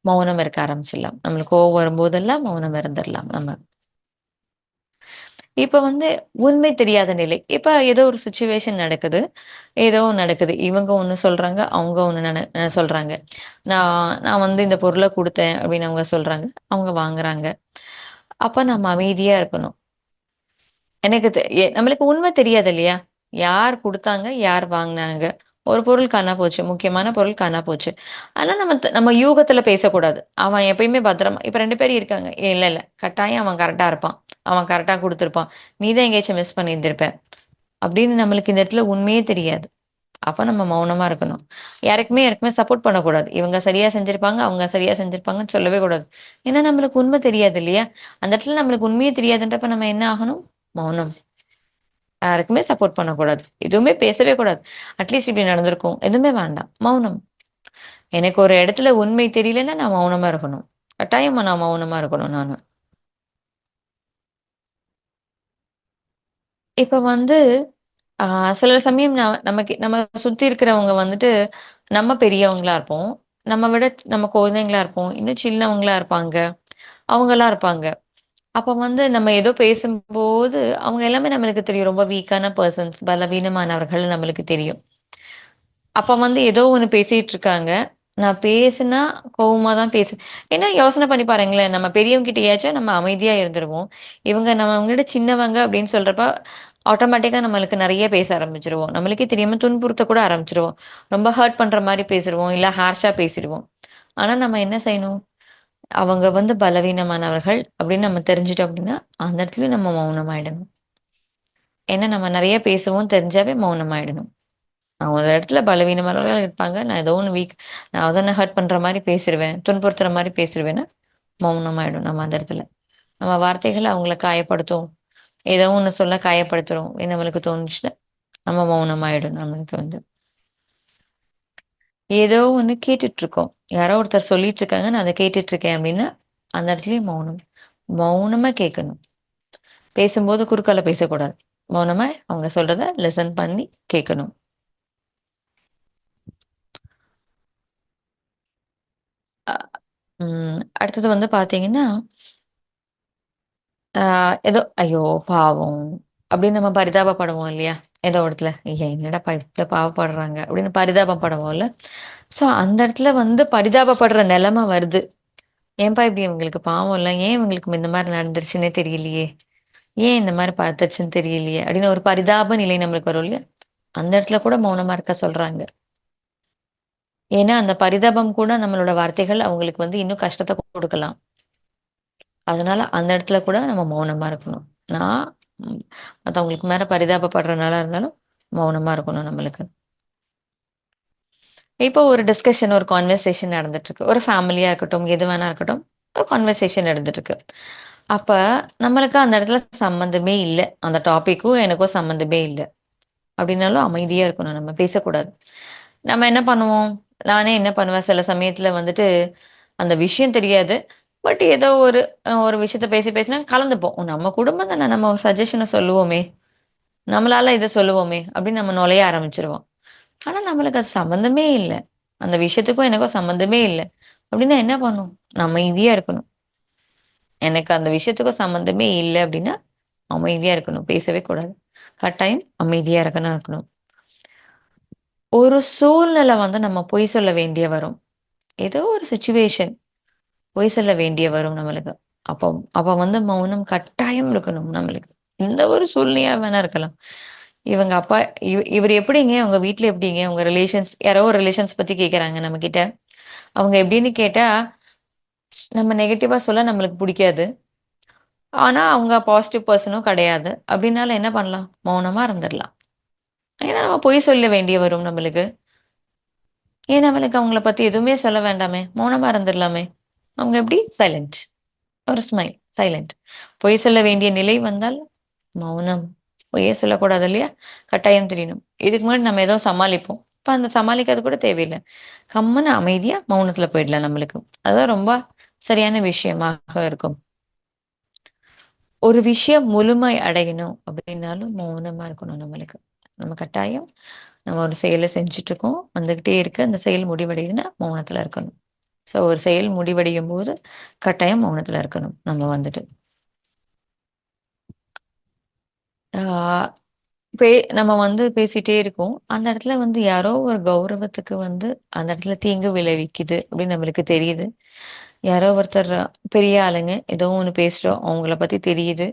மௌனம் இருக்க ஆரம்பிச்சிடலாம். நம்மளுக்கு கோவம் வரும்போதெல்லாம் மௌனம் இருந்துடலாம் நம்ம. இப்ப வந்து உண்மை தெரியாத நிலை. இப்ப ஏதோ ஒரு சிச்சுவேஷன் நடக்குது. ஏதோ ஒண்ணு நடக்குது. இவங்க ஒண்ணு சொல்றாங்க, அவங்க ஒண்ணு சொல்றாங்க. நான் வந்து இந்த பொருள குடுத்தேன் அப்படின்னு அவங்க சொல்றாங்க. அவங்க வாங்குறாங்க. அப்ப நம்ம அமைதியா இருக்கணும். எனக்கு நம்மளுக்கு உண்மை தெரியாது இல்லையா? யார் குடுத்தாங்க? யார் வாங்குனாங்க? ஒரு பொருள் காணா போச்சு. முக்கியமான பொருள் காணா போச்சு. ஆனா நம்ம யூகத்துல பேசக்கூடாது. அவன் எப்பயுமே பத்திரமா இப்ப 2 பேர் இருக்காங்க. இல்ல, இல்ல. கட்டாயம் அவன் கரெக்ட்டா இருப்பான். அவன் கரெக்ட்டா குடுத்திருப்பான். நீ தான் எங்கேயாச்சும் மிஸ் பண்ணியிருந்திருப்ப. அப்படின்னு நம்மளுக்கு இந்த இடத்துல உண்மையே தெரியாது. அப்ப நம்ம மௌனமா இருக்கணும். யாருக்குமே சப்போர்ட் பண்ணக்கூடாது. இவங்க சரியா செஞ்சிருப்பாங்க, அவங்க சரியா செஞ்சிருப்பாங்கன்னு சொல்லவே கூடாது. ஏன்னா நம்மளுக்கு உண்மை தெரியாது இல்லையா? அந்த இடத்துல நம்மளுக்கு உண்மையே தெரியாதுன்றப்ப நம்ம என்ன ஆகணும்? மௌனம். யாருக்குமே சப்போர்ட் பண்ணக்கூடாது. எதுவுமே பேசவே கூடாது. அட்லீஸ்ட் இப்படி நடந்திருக்கும். எதுவுமே வேண்டாம். மௌனம். எனக்கு ஒரு இடத்துல உண்மை தெரியலன்னா நான் மௌனமா இருக்கணும். கட்டாயமா நான் மௌனமா இருக்கணும் நானு. இப்ப வந்து ஆ சில சமயம் நம்ம சுத்தி இருக்கிறவங்க வந்துட்டு நம்ம பெரியவங்களா இருப்போம். நம்ம விட நம்ம குழந்தைங்களா இருப்போம். இன்னும் சின்னவங்களா இருப்பாங்க. அவங்கலாம் இருப்பாங்க. அப்ப வந்து நம்ம ஏதோ பேசும்போது அவங்க எல்லாமே நம்மளுக்கு தெரியும். ரொம்ப வீக்கான பெர்சன்ஸ், பலவீனமானவர்கள் நம்மளுக்கு தெரியும். அப்ப வந்து ஏதோ ஒண்ணு பேசிட்டு இருக்காங்க. நான் பேசுனா கோவமா தான் பேசுவேன். ஏன்னா யோசனை பண்ணி பாருங்களேன். நம்ம பெரியவங்க கிட்டயாச்சும் நம்ம அமைதியா இருந்துருவோம். இவங்க நம்மள விட சின்னவங்க அப்படின்னு சொல்றப்ப, ஆட்டோமேட்டிக்கா நம்மளுக்கு நெறைய பேச ஆரம்பிச்சுருவோம். நம்மளுக்கே தெரியாம துன்புறுத்த கூட ஆரம்பிச்சுருவோம். ரொம்ப ஹர்ட் பண்ற மாரி பேசிருவோம். இல்ல ஹார்ஷா பேசிருவோம். ஆனா நம்ம என்ன செய்யணும்? அவங்க வந்து பலவீனமானவர்கள் அப்படின்னு நம்ம தெரிஞ்சுட்டோம் அப்படின்னா, அந்த இடத்துல நம்ம மௌனமாயிடணும். ஏன்னா நம்ம நெறைய பேசுவோம் தெரிஞ்சாவே மௌனமாயிடணும். நான் ஒரு இடத்துல பலவீனமானவர்கள் இருப்பாங்க. நான் ஏதோ ஒண்ணு நான் ஏதோ ஒண்ணு ஹர்ட் பண்ற மாரி பேசிருவேன். துன்புறுத்துற மாரி பேசிருவேன்னா, மௌனமாயிடும் நம்ம அந்த இடத்துல. நம்ம வார்த்தைகள் அவங்கள காயப்படுத்தும். ஏதோ ஒண்ணு சொல்ல காயப்படுத்துறோம். நம்மளுக்கு தோணுச்சுன்னா, நம்ம மௌனமாயிடும் நம்மளுக்கு வந்து. ஏதோ ஒண்ணு கேட்டுட்டு இருக்கோம். யாரோ ஒருத்தர் சொல்லிட்டு இருக்காங்க. நான் அத கேட்டுட்டு இருக்கேன் அப்டின்னா, அந்த இடத்துலயும் மௌனம். மௌனமா கேட்கணும். பேசும்போது குறுக்கால பேசக்கூடாது. மௌனமா அவங்க சொல்றத லிசன் பண்ணி கேட்கணும். அ அடுத்தது வந்து பார்த்தீங்கன்னா ஏதோ, "ஐயோ! பாவம்" அப்படின்னு நம்ம பரிதாபப்படுவோம் இல்லையா? ஏதோ இடத்துல ஐயா என்னடா இப்ப பாவப்படுறாங்க அப்படின்னு பரிதாபம் படுவோம்ல. சோ அந்த இடத்துல வந்து பரிதாபப்படுற நிலைமை வருது. ஏன்பா இப்படி இவங்களுக்கு பாவம் இல்ல, ஏன் இவங்களுக்கு இந்த மாதிரி நடந்துருச்சுன்னே தெரியலையே, ஏன் இந்த மாதிரி பார்த்துச்சுன்னு தெரியலையே அப்படின்னு ஒரு பரிதாப நிலை நம்மளுக்கு வரும் இல்லையா. அந்த இடத்துல கூட மௌனமா இருக்க சொல்றாங்க. ஏன்னா அந்த பரிதாபம் கூட நம்மளோட வார்த்தைகள் அவங்களுக்கு வந்து இன்னும் கஷ்டத்தை கொடுக்கலாம். அதனால அந்த இடத்துல கூட நம்ம மௌனமா இருக்கணும். நான் ம், மத்தவங்களுக்கு மேல பரிதாபப்படுறனால இருந்தாலும் மௌனமா இருக்கணும் நம்மளுக்கு. இப்போ ஒரு டிஸ்கஷன், ஒரு கான்வர்சேஷன் நடந்துட்டு இருக்கு. ஒரு ஃபேமிலியா இருக்கட்டும், எது வேணா இருக்கட்டும், ஒரு கான்வர்சேஷன் நடந்துட்டு இருக்கு. அப்ப நம்மளுக்கு அந்த இடத்துல சம்மந்தமே இல்ல. அந்த டாபிக்கும் எனக்கும் சம்மந்தமே இல்ல. அப்படின்னாலும் அமைதியா இருக்கணும். நம்ம பேசக்கூடாது. நம்ம என்ன பண்ணுவோம்? நானே என்ன பண்ணுவேன், சில சமயத்துல வந்துட்டு அந்த விஷயம் தெரியாது. பட் ஏதோ ஒரு விஷயத்த பேசினா கலந்துப்போம். நம்ம குடும்பம் தானே, நம்ம சஜஷன சொல்லுவோமே, நம்மளால இத சொல்லுவோமே அப்படின்னு நம்ம நுழைய ஆரம்பிச்சுருவோம். ஆனா நம்மளுக்கு அது சம்மந்தமே இல்ல. அந்த விஷயத்துக்கும் எனக்கும் சம்மந்தமே இல்ல. அப்படின்னா என்ன பண்ணும்? நம்ம அமைதியா இருக்கணும். எனக்கு அந்த விஷயத்துக்கும் சம்மந்தமே இல்ல அப்படின்னா, அமைதியா இருக்கணும். பேசவே கூடாது. கட்டாயம் அமைதியா இருக்கணும். ஒரு சூழ்நிலை வந்து நம்ம பொய் சொல்ல வேண்டிய வரும். ஏதோ ஒரு சிச்சுவேஷன் பொய் சொல்ல வேண்டிய வரும் நம்மளுக்கு. அப்போ அப்ப வந்து மௌனம் கட்டாயம் இருக்கணும் நம்மளுக்கு. எந்த ஒரு சூழ்நிலையா வேணா இருக்கலாம். இவங்க அப்பா இவர் எப்படிங்க? உங்க வீட்ல எப்படிங்க? உங்க ரிலேஷன்ஸ் யாரோ ஒரு ரிலேஷன்ஸ் பத்தி கேட்கறாங்க நம்மகிட்ட. அவங்க எப்படின்னு கேட்டா, நம்ம நெகட்டிவா சொல்ல நம்மளுக்கு புடிக்காது. ஆனா அவங்க பாசிட்டிவ் பெர்சனும் கிடையாது. அப்படின்னால என்ன பண்ணலாம்? மௌனமா இருந்துரலாம். ஏன்னா நம்ம பொய் சொல்ல வேண்டிய வரும் நம்மளுக்கு. ஏன் நம்மளுக்கு அவங்கள பத்தி எதுவுமே சொல்ல வேண்டாமே! மௌனமா இருந்துரலாமே! அவங்க எப்படி? சைலன்ட். ஒரு ஸ்மைல். சைலன்ட். பொய் சொல்ல வேண்டிய நிலை வந்தால் மௌனம். பொய்யே சொல்லக்கூடாது இல்லையா? கட்டாயம் தெரியணும். இதுக்கு முன்னாடி நம்ம ஏதோ சமாளிப்போம். இப்ப அந்த சமாளிக்கிறது கூட தேவையில்ல. கம்முனு அமைதியா மௌனத்துல போயிடலாம் நம்மளுக்கு. அதுதான் ரொம்ப சரியான விஷயமாக இருக்கும். ஒரு விஷயம் முழுமை அடையணும் அப்படின்னாலும் மௌனமா இருக்கணும் நம்மளுக்கு. நம்ம கட்டாயம் நம்ம ஒரு செயலை செஞ்சுட்டு இருக்கோம். வந்துகிட்டே இருக்கு. அந்த செயல் முடிவடையுதுன்னா மௌனத்துல இருக்கணும். ஸோ ஒரு செயல் முடிவடையும் போது கட்டாயம் மௌனத்துல இருக்கணும். நம்ம வந்துட்டு. ஆ பே நம்ம வந்து பேசிட்டே இருக்கோம். அந்த இடத்துல வந்து யாரோ ஒரு கௌரவத்துக்கு வந்து அந்த இடத்துல தீங்கு விளைவிக்குது அப்படின்னு நம்மளுக்கு தெரியுது. யாரோ ஒருத்தர் பெரிய ஆளுங்க ஏதோ ஒண்ணு பேசுறோம். அவங்கள பத்தி தெரியுது.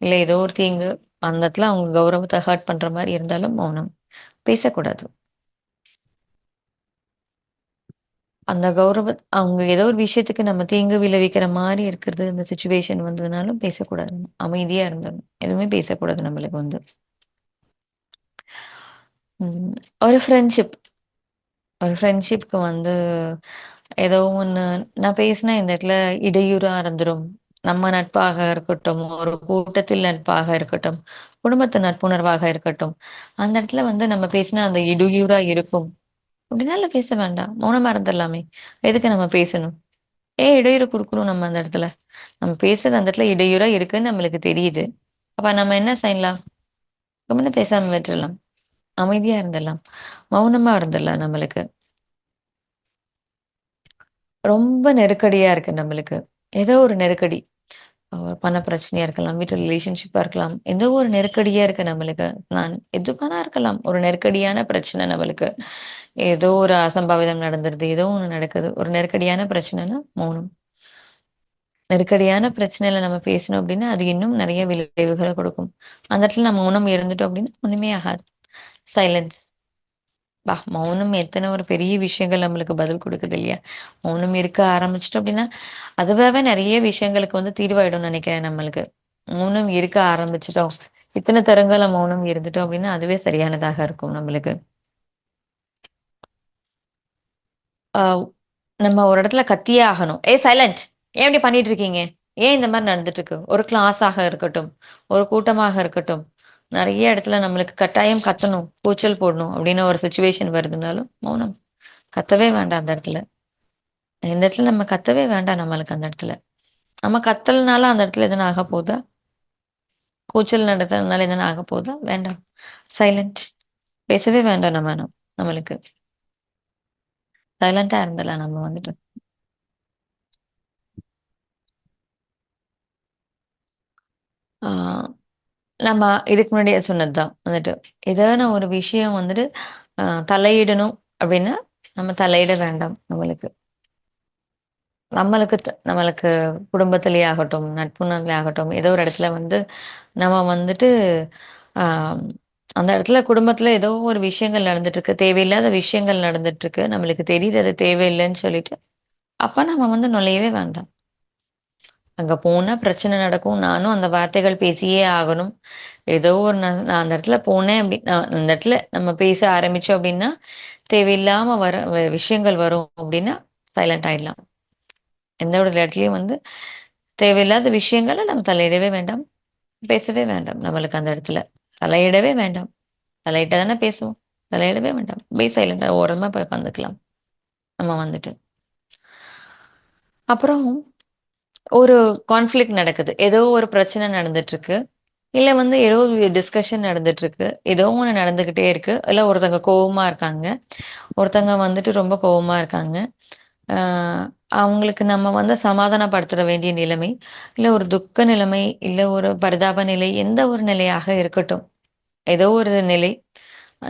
இல்ல ஏதோ ஒரு தீங்கு அந்த இடத்துல அவங்க கௌரவத்த ஹர்ட் பண்ற மாரி இருந்தாலும் மௌனம். பேசக்கூடாது. அந்த அவங்க ஏதோ ஒரு விஷயத்துக்கு நம்ம தீங்கு விளைவிக்கிற மாரி இருக்கிறது, இந்த சிச்சுவேஷன் வந்ததுனாலும் பேசக்கூடாது. அமைதியா இருந்துரணும். எதுவுமே பேசக்கூடாது நம்மளுக்கு வந்து. ம். ஒரு ஃப்ரெண்ட்ஷிப் ஒரு ஃப்ரெண்ட்ஷிப்க்கு வந்து ஏதோ ஒண்ணு நான் பேசினா இந்த இடத்துல இடையூறா இருந்துரும். நம்ம நட்பாக இருக்கட்டும், ஒரு கூட்டத்தில் நட்பாக இருக்கட்டும், குடும்பத்து நட்புணர்வாக இருக்கட்டும். அந்த இடத்துல வந்து நம்ம பேசினா அந்த இடையூறா இருக்கும். அப்படினால பேச வேண்டாம். மௌனமா இருந்துரலாமே. எதுக்கு நம்ம பேசணும்? ஏன் இடையூறு குடுக்கணும் நம்ம அந்த இடத்துல? நம்ம பேசுறது அந்த இடத்துல இடையூறா இருக்குன்னு நம்மளுக்கு தெரியுது. அப்ப நம்ம என்ன செய்யலாம்? கம்முனு பேசாம விட்டுறலாம். அமைதியா இருந்துடலாம். மௌனமா இருந்துடலாம் நம்மளுக்கு. ரொம்ப நெருக்கடியா இருக்கு நம்மளுக்கு. ஏதோ ஒரு நெருக்கடி. பண பிரச்சனையா இருக்கலாம், வீட்டு ரிலேஷன்ஷிப்பா இருக்கலாம். ஏதோ ஒரு நெருக்கடியா இருக்கு நம்மளுக்கு. நான் எது வேணா இருக்கலாம். ஒரு நெருக்கடியான பிரச்சனை நம்மளுக்கு. ஏதோ ஒரு அசம்பாவிதம் நடந்துருது. ஏதோ ஒண்ணு நடக்குது. ஒரு நெருக்கடியான பிரச்சனைன்னா மௌனம். நெருக்கடியான பிரச்சனையில நம்ம பேசணும் அப்படின்னா, அது இன்னும் நெறைய விளைவுகள கொடுக்கும். அந்த இடத்துல நம்ம மௌனம் இருந்துட்டோம் அப்படின்னா, ஒண்ணுமே ஆகாது. சைலன்ஸ். மௌனம் எத்தன ஒரு பெரிய விஷயங்கள் நம்மளுக்கு பதில் குடுக்குது இல்லையா? மௌனம் இருக்க ஆரம்பிச்சுட்டோம் அப்படின்னா, அதுவாவே நெறைய விஷயங்களுக்கு வந்து தீர்வாயிடும்னு நெனைக்கிறேன் நம்மளுக்கு. மௌனம் இருக்க ஆரம்பிச்சுட்டோம். இத்தன தருங்கள மௌனம் இருந்துட்டோம் அப்படின்னா, அதுவே சரியானதாக இருக்கும் நம்மளுக்கு. ஆ நம்ம ஒரு இடத்துல கத்தியே ஆகணும். "ஏய் சைலன்ட்! ஏன் இப்படி பண்ணிட்டு இருக்கீங்க? ஏன் இந்த மாரி நடந்துட்டு இருக்கு?" ஒரு கிளாஸாக இருக்கட்டும், ஒரு கூட்டமாக இருக்கட்டும், நெறைய இடத்துல நம்மளுக்கு கட்டாயம் கத்தணும், கூச்சல் போடணும் அப்படின்னு ஒரு சிச்சுவேஷன் வருதுனாலும், மௌனம். கத்தவே வேண்டாம் அந்த இடத்துல. இந்த இடத்துல நம்ம கத்தவே வேண்டாம் நம்மளுக்கு அந்த இடத்துல. நம்ம கத்தலனால அந்த இடத்துல எதுனா ஆக போதா? கூச்சல் நடத்துறதுனால எதுனா ஆக போதா? வேண்டாம். சைலன்ட். பேசவே வேண்டாம் நம்மளுக்கு. சைலன்ட்டா இருந்துடலாம் நம்ம வந்துட்டு. ஆ நம்ம இதுக்கு முன்னாடியே சொன்னதுதான் வந்துட்டு, ஏதான ஒரு விஷயம் வந்துட்டு தலையிடணும் அப்படின்னா, நம்ம தலையிட வேண்டாம் நம்மளுக்கு. நம்மளுக்கு குடும்பத்திலேயே ஆகட்டும், நட்புணர்லே ஆகட்டும், ஏதோ ஒரு இடத்துல வந்து நம்ம வந்துட்டு ஆம், அந்த இடத்துல குடும்பத்துல ஏதோ ஒரு விஷயங்கள் நடந்துட்டு இருக்கு. தேவையில்லாத விஷயங்கள் நடந்துட்டு இருக்கு. நம்மளுக்கு தெரியுது அது தேவையில்லைன்னு சொல்லிட்டு, அப்ப நம்ம வந்து நுழையவே வேண்டாம். அங்க போனா பிரச்சனை நடக்கும். நானும் அந்த வார்த்தைகள் பேசியே ஆகணும். ஏதோ ஒரு நான் அந்த இடத்துல போனேன் அந்த இடத்துல நம்ம பேச ஆரம்பிச்சோம் அப்படின்னா, தேவையில்லாம வர விஷயங்கள் வரும் அப்படின்னா, சைலண்ட் ஆயிடலாம். எந்த ஒரு இடத்துலயும் வந்து தேவையில்லாத விஷயங்கள நம்ம தலையிடவே வேண்டாம். பேசவே வேண்டாம். நம்மளுக்கு அந்த இடத்துல. தலையிடவே வேண்டாம். தலையிட்டா தானே பேசுவோம். தலையிடவே வேண்டாம். சைலண்டா ஓரமா போய் உட்காந்துக்கலாம். நம்ம வந்துட்டு. அப்புறம் ஒரு கான்ஃப்ளிக்ட் நடக்குது. ஏதோ ஒரு பிரச்சனை நடந்துட்டு இருக்கு. இல்ல வந்து ஏதோ ஒரு டிஸ்கஷன் நடந்துட்டு இருக்கு. ஏதோ ஒண்ணு நடந்துகிட்டே இருக்கு. இல்ல ஒருத்தங்க கோவமா இருக்காங்க. ஒருத்தங்க வந்துட்டு ரொம்ப கோவமா இருக்காங்க. ஆ அவங்களுக்கு நம்ம வந்து சமாதானப்படுத்த வேண்டிய நிலைமை, இல்ல ஒரு துக்க நிலைமை, இல்ல ஒரு பரிதாப நிலை, எந்த ஒரு நிலையாக இருக்கட்டும். ஏதோ ஒரு நிலை.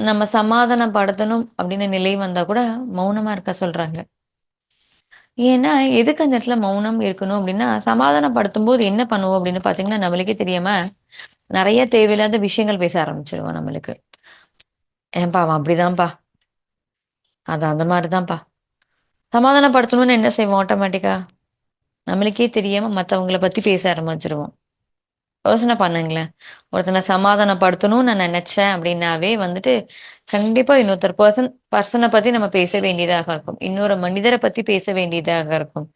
நம்ம சமாதானப்படுத்தணும் அப்படின்னு நிலை வந்தா கூட மௌனமா இருக்க சொல்றாங்க. ஏன்னா, எதுக்கு அந்த இடத்துல மௌனம் இருக்கணும் அப்படின்னா, சமாதானப்படுத்தும்போது என்ன பண்ணுவோம் அப்படின்னு பார்த்தீங்கன்னா, நம்மளுக்கே தெரியாம நெறைய தேவையில்லாத விஷயங்கள் பேச ஆரம்பிச்சுருவோம் நம்மளுக்கு. "ஏன்பா அவன் அப்படிதான்ப்பா. அது அந்த மாரி தான்ப்பா." சமாதானப்படுத்தணும்னு என்ன செய்வோம் ஆட்டோமேட்டிக்கா? நம்மளுக்கே தெரியாம மத்தவங்கள பத்தி பேச ஆரம்பிச்சுருவோம். யோசனை பண்ணுங்களேன். ஒருத்தன சமாதானப்படுத்தணும்னு நான் நெனச்சேன் அப்டின்னாவே வந்துட்டு, கண்டிப்பா இன்னொருத்தர் பர்சன பத்தி நம்ம பேச வேண்டியதாக இருக்கும். இன்னொரு மனிதர பத்தி பேச வேண்டியதாக இருக்கும்.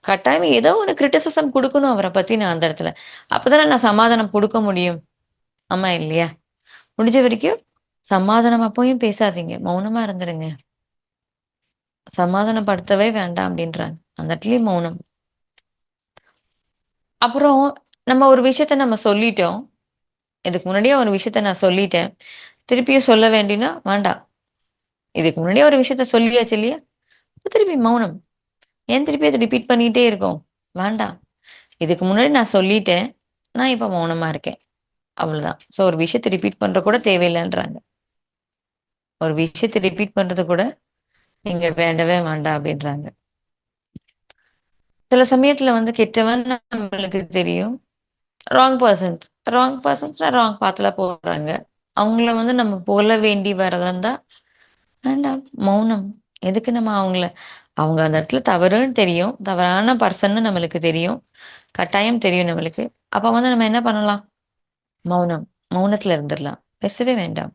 கட்டாயம் ஏதோ ஒரு கிரிட்டிசிசம் குடுக்கணும் அவர பத்தி நான் அந்த இடத்துல. அப்பதானே நான் சமாதானம் குடுக்க முடியும். ஆமா இல்லையா? முடிஞ்ச வரைக்கும் சமாதானம் அப்பயும் பேசாதீங்க. மௌனமா இருந்துருங்க. சமாதானப்படுத்தவே வேண்டாம் அப்டின்றாங்க. அந்த இடத்துலயும் மௌனம். அப்புறம் நம்ம ஒரு விஷயத்த நம்ம சொல்லிட்டோம். இதுக்கு முன்னாடியே ஒரு விஷயத்த நான் சொல்லிட்டேன். திருப்பியும் சொல்ல வேண்டினா, வேண்டாம். இதுக்கு முன்னாடியே ஒரு விஷயத்த சொல்லியாச்சு இல்லையா? இப்ப திருப்பி மௌனம். ஏன் திருப்பி அத ரிப்பீட் பண்ணிட்டே இருக்கோம்? வேண்டாம். இதுக்கு முன்னாடி நான் சொல்லிட்டேன். நான் இப்ப மௌனமா இருக்கேன். அவ்வளதான். சோ ஒரு விஷயத்த ரிப்பீட் பண்ற கூட தேவையில்லன்றாங்க. ஒரு விஷயத்த ரிப்பீட் பண்றது கூட நீங்க வேண்டவே வேண்டாம் அப்டின்றாங்க. சில சமயத்துல வந்து கெட்டவன் நம்மளுக்கு தெரியும். ராங் பெர்சன்ஸ் ராங் பெர்சன்ஸ்னா ராங் பாத்ல போறாங்க. அவங்கள வந்து நம்ம புகழ வேண்டி வரதா இருந்தா வேண்டாம். மௌனம். எதுக்கு நம்ம அவங்க அந்த இடத்துல தவறுன்னு தெரியும். தவறான பர்சன்னு நம்மளுக்கு தெரியும். கட்டாயம் தெரியும் நம்மளுக்கு. அப்ப வந்து நம்ம என்ன பண்ணலாம்? மௌனம். மௌனத்துல இருந்துரலாம். பேசவே வேண்டாம்.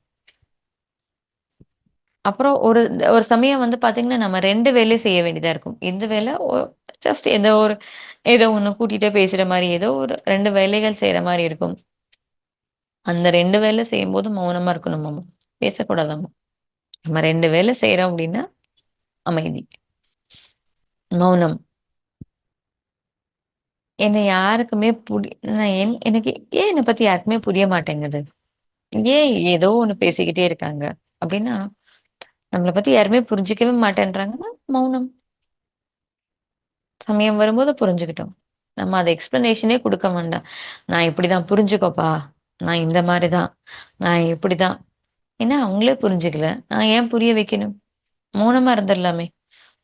அப்புறம் ஒரு ஒரு சமயம் வந்து பார்த்தீங்கன்னா, நம்ம 2 வேலை செய்ய வேண்டியதா இருக்கும். இந்த வேலை ஜஸ்ட் ஏதோ ஒண்ணு கூட்டிட்டே பேசுற மாரி, ஏதோ ஒரு 2 வேலைகள் செய்ற மாரி இருக்கும். அந்த 2 வேலை செய்யும்போது மௌனமா இருக்கணும் நம்ம. பேசக்கூடாதாமா. நம்ம 2 வேலை செய்றோம் அப்டின்னா, அமைதி. மௌனம். என்ன யாருக்குமே நான் எனக்கு ஏன் என்ன பத்தி யாருக்குமே புரிய மாட்டேங்குது? ஏன் ஏதோ ஒண்ணு பேசிக்கிட்டே இருக்காங்க? அப்டின்னா, நம்மள பத்தி யாருமே புரிஞ்சுக்கவே மாட்டேன்றாங்கன்னா, மௌனம். சமயம் வரும்போது புரிஞ்சுக்கிட்டோம். நம்ம அத எக்ஸ்ப்ளனேஷனே குடுக்க வேண்டாம். நான் இப்படிதான் புரிஞ்சுக்கோப்பா. நான் இந்த மாரி தான். நான் இப்படிதான். ஏன்னா அவங்களே புரிஞ்சுக்கல. நான் ஏன் புரிய வைக்கணும்? மௌனமா இருந்துரலாமே.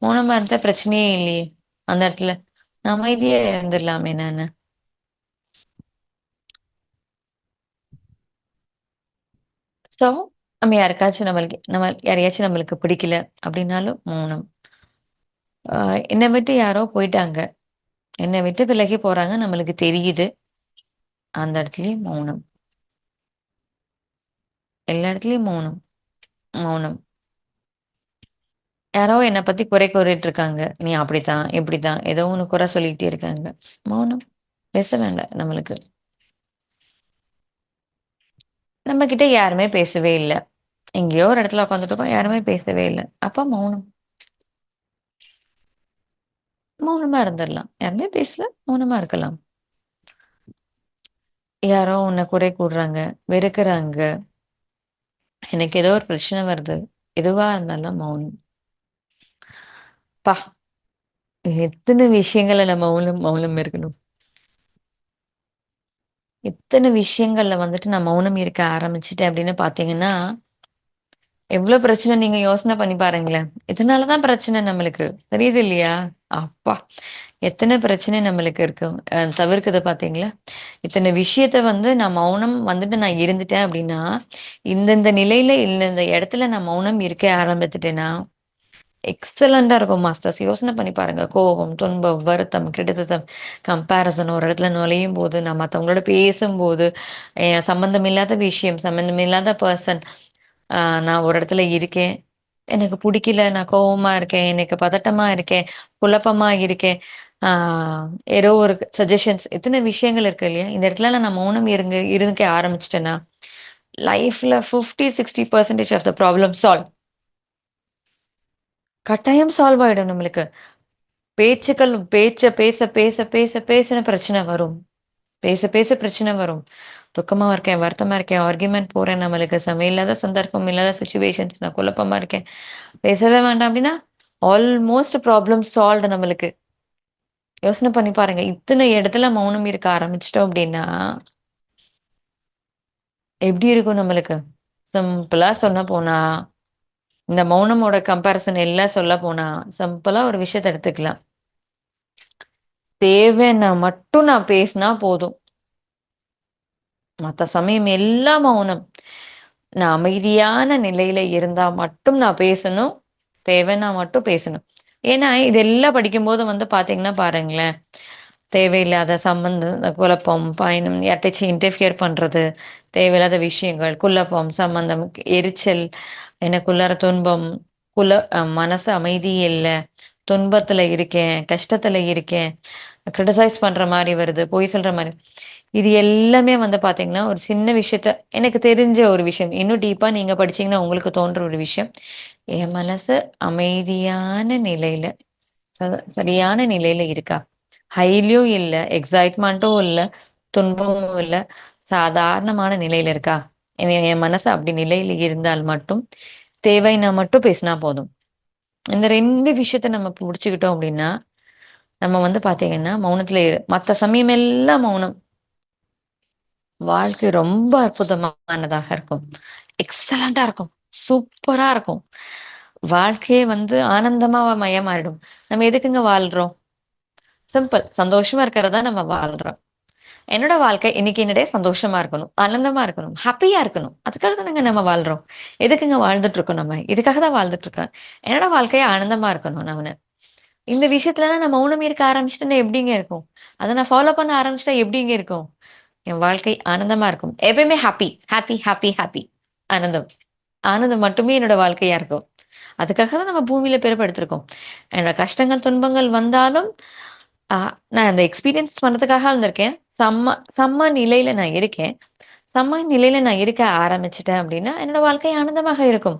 மௌனமா இருந்தா பிரச்சனையே இல்லையே! அந்த இடத்துல. நான் அமைதியா இருந்துரலாமே நானு. ஸோ, நம்ம யாரையாச்சும் நம்மளுக்கு பிடிக்கல அப்டின்னாலும் மௌனம். அ என்ன விட்டு யாரோ போயிட்டாங்க. என்ன விட்டு விலகி போறாங்க நம்மளுக்கு தெரியுது. அந்த இடத்துலயும் மௌனம். எல்லா இடத்துலயும் மௌனம். மௌனம். யாரோ என்ன பத்தி குறை கூறிட்டு இருக்காங்க. நீ அப்படித்தான், இப்படித்தான் ஏதோ ஒண்ணு குறை சொல்லிட்டே இருக்காங்க. மௌனம். பேச வேண்டாம் நம்மளுக்கு. நம்ம கிட்ட யாருமே பேசவே இல்ல. எங்கேயோ ஒரு இடத்துல உட்காந்துட்டு இருக்கோம். யாருமே பேசவே இல்ல. அப்ப மௌனம். மௌனமா இருந்துரலாம். யாருமே பேசல. மௌனமா இருக்கலாம். யாரோ உன்ன குறை கூறுறாங்க, வெறுக்குறாங்க. எனக்கு ஏதோ ஒரு பிரச்சனை வருது. எதுவா இருந்தாலும் மௌனம். அப்பா! எத்தன விஷயங்கள்ல நம்ம மௌனம் மௌனம் இருக்கணும். இத்தனை விஷயங்கள்ல வந்துட்டு நான் மௌனம் இருக்க ஆரம்பிச்சுட்டேன் அப்படின்னு பாத்தீங்கன்னா, எவ்வளவு பிரச்சனை நீங்க யோசனை பண்ணி பாருங்களேன். இதனாலதான் பிரச்சனை நம்மளுக்கு. தெரியுது இல்லையா? அப்பா! எத்தனை பிரச்சனை நம்மளுக்கு இருக்கு. தவிர்க்குது பாத்தீங்களா? இத்தனை விஷயத்த வந்து நான் மௌனம் வந்துட்டு நான் இருந்துட்டேன் அப்படின்னா, இந்தந்த நிலையில, இந்தந்த இடத்துல நான் மௌனம் இருக்க ஆரம்பிச்சுட்டேன்னா, எக்ஸலண்டா இருக்கும் மாஸ்டர்ஸ். யோசனை பண்ணி பாருங்க. கோபம், துன்பம், வருத்தம், கிரிட்டிசிசம், கம்பேரிசன் ஒரு இடத்துல நுழையும்போது, நான் மத்தவங்களோட பேசும்போது, சம்பந்தம் இல்லாத விஷயம், சம்பந்தம் இல்லாத பெர்சன், நான் ஒரு இடத்துல இருக்கேன். எனக்கு புடிக்கல, நான் கோவமா இருக்கேன், எனக்கு பதட்டமா இருக்கேன், குழப்பமா இருக்கேன். ஆஹ் ஏதோ ஒரு சஜஷன்ஸ், எத்தனை விஷயங்கள் இருக்கு இல்லையா? இந்த இடத்துல நான் மௌனம் இருக்க ஆரம்பிச்சிட்டேன்னா, லைஃப்ல 50-60% ஆஃப் த ப்ராப்ளம் சால்வ். கட்டாயம் சால்வ் ஆயிடும் நம்மளுக்கு. பேச்சுக்கள் பேச்ச பேச பேச பேச பேசின பிரச்சனை வரும். பேச பேச பிரச்சனை வரும். துக்கமா இருக்கேன், வருத்தமா இருக்கேன், ஆர்கியூமெண்ட் போறேன், நம்மளுக்கு இல்லாத சந்தர்ப்பம் இல்லாத சுச்சுவேஷன்ஸ், நான் குழப்பமா இருக்கேன், பேசவே வேண்டாம் அப்படின்னா ஆல்மோஸ்ட் ப்ராப்ளம் சால்வ்டு நம்மளுக்கு. யோசனை பண்ணி பாருங்க. இத்தனை இடத்துல மௌனம் இருக்க ஆரம்பிச்சிட்டோம் அப்படின்னா எப்படி இருக்கும் நம்மளுக்கு? சிம்பிளா சொன்ன போனா, இந்த மௌனமோட கம்பேரிசன் எல்லாம் சொல்ல போனா, சிம்பிளா ஒரு விஷயத்த எடுத்துக்கலாம். தேவைன்னா மட்டும் நான் பேசினா போதும். மத்த சமயம் எல்லாம் மௌனம். நான் அமைதியான நிலையில இருந்தா மட்டும் நான் பேசணும். தேவைன்னா மட்டும் பேசணும். ஏன்னா இதெல்லாம் படிக்கும்போது வந்து பாத்தீங்கன்னா பாருங்களேன், தேவையில்லாத சம்பந்தம், இந்த குழப்பம், பயணம், யார்கிட்டச்சும் இன்டர்ஃபியர் பண்றது, தேவையில்லாத விஷயங்கள், குழப்பம், சம்பந்தம், எரிச்சல், எனக்குள்ளார துன்பம், மனசு அமைதி இல்ல, துன்பத்துல இருக்கேன், கஷ்டத்துல இருக்கேன், கிரிட்டிசைஸ் பண்ற மாதிரி வருது, பொய் சொல்ற மாதிரி. இது எல்லாமே வந்து பாத்தீங்கன்னா ஒரு சின்ன விஷயத்த, எனக்கு தெரிஞ்ச ஒரு விஷயம், இன்னும் டீப்பா நீங்க படிச்சீங்கன்னா உங்களுக்கு தோன்ற ஒரு விஷயம், என் மனசு அமைதியான நிலையில, சரியான நிலையில இருக்கா? ஹைலியும் இல்ல, எக்ஸைட்மெண்ட்டும் இல்ல, துன்பமும் இல்ல, சாதாரணமான நிலையில இருக்கா? என் மனசு அப்படி நிலையில இருந்தால் மட்டும், தேவைன்னா மட்டும் பேசினா போதும். இந்த ரெண்டு விஷயத்த நம்ம புடிச்சுக்கிட்டோம் அப்படின்னா, நம்ம வந்து பாத்தீங்கன்னா மௌனத்துல மத்த சமயம் எல்லாம் மௌனம். வாழ்க்கை ரொம்ப அற்புதமானதாக இருக்கும். எக்ஸலண்டா இருக்கும். சூப்பரா இருக்கும். வாழ்க்கையே வந்து ஆனந்தமா மயமாறிடும். நம்ம எதுக்குங்க வாழ்றோம்? சிம்பிள். சந்தோஷமா இருக்கிறதா நம்ம வாழ்றோம். என்னோட வாழ்க்கை இன்னைக்கு என்னடே சந்தோஷமா இருக்கணும், ஆனந்தமா இருக்கணும், ஹாப்பியா இருக்கணும். அதுக்காக தானங்க நம்ம வாழ்றோம். எதுக்குங்க வாழ்ந்துட்டு இருக்கோம் நம்ம? இதுக்காக தான் வாழ்ந்துட்டு இருக்கேன். என்னோட வாழ்க்கைய ஆனந்தமா இருக்கணும் நானு. இந்த விஷயத்துலலாம் நான் மௌனம் இருக்க ஆரம்பிச்சுட்டேன்னா எப்படிங்க இருக்கும்? அத நான் ஃபாலோ பண்ண ஆரம்பிச்சுட்டா எப்படிங்க இருக்கும்? என் வாழ்க்கை ஆனந்தமா இருக்கும். எப்பயுமே ஹாப்பி, ஹாப்பி, ஹாப்பி, ஹாப்பி. ஆனந்தம். ஆனந்தம் மட்டுமே என்னோட வாழ்க்கையா இருக்கும். அதுக்காக தான் நம்ம பூமியில பிறப்பெடுத்திருக்கோம். என்னோட கஷ்டங்கள், துன்பங்கள் வந்தாலும், அ நான் அந்த எக்ஸ்பீரியன்ஸ் பண்ணதுக்காக வந்திருக்கேன். செம்ம நிலையில நான் இருக்கேன். செம்ம நிலையில நான் இருக்க ஆரம்பிச்சுட்டேன் அப்படின்னா, என்னோட வாழ்க்கை ஆனந்தமாக இருக்கும்.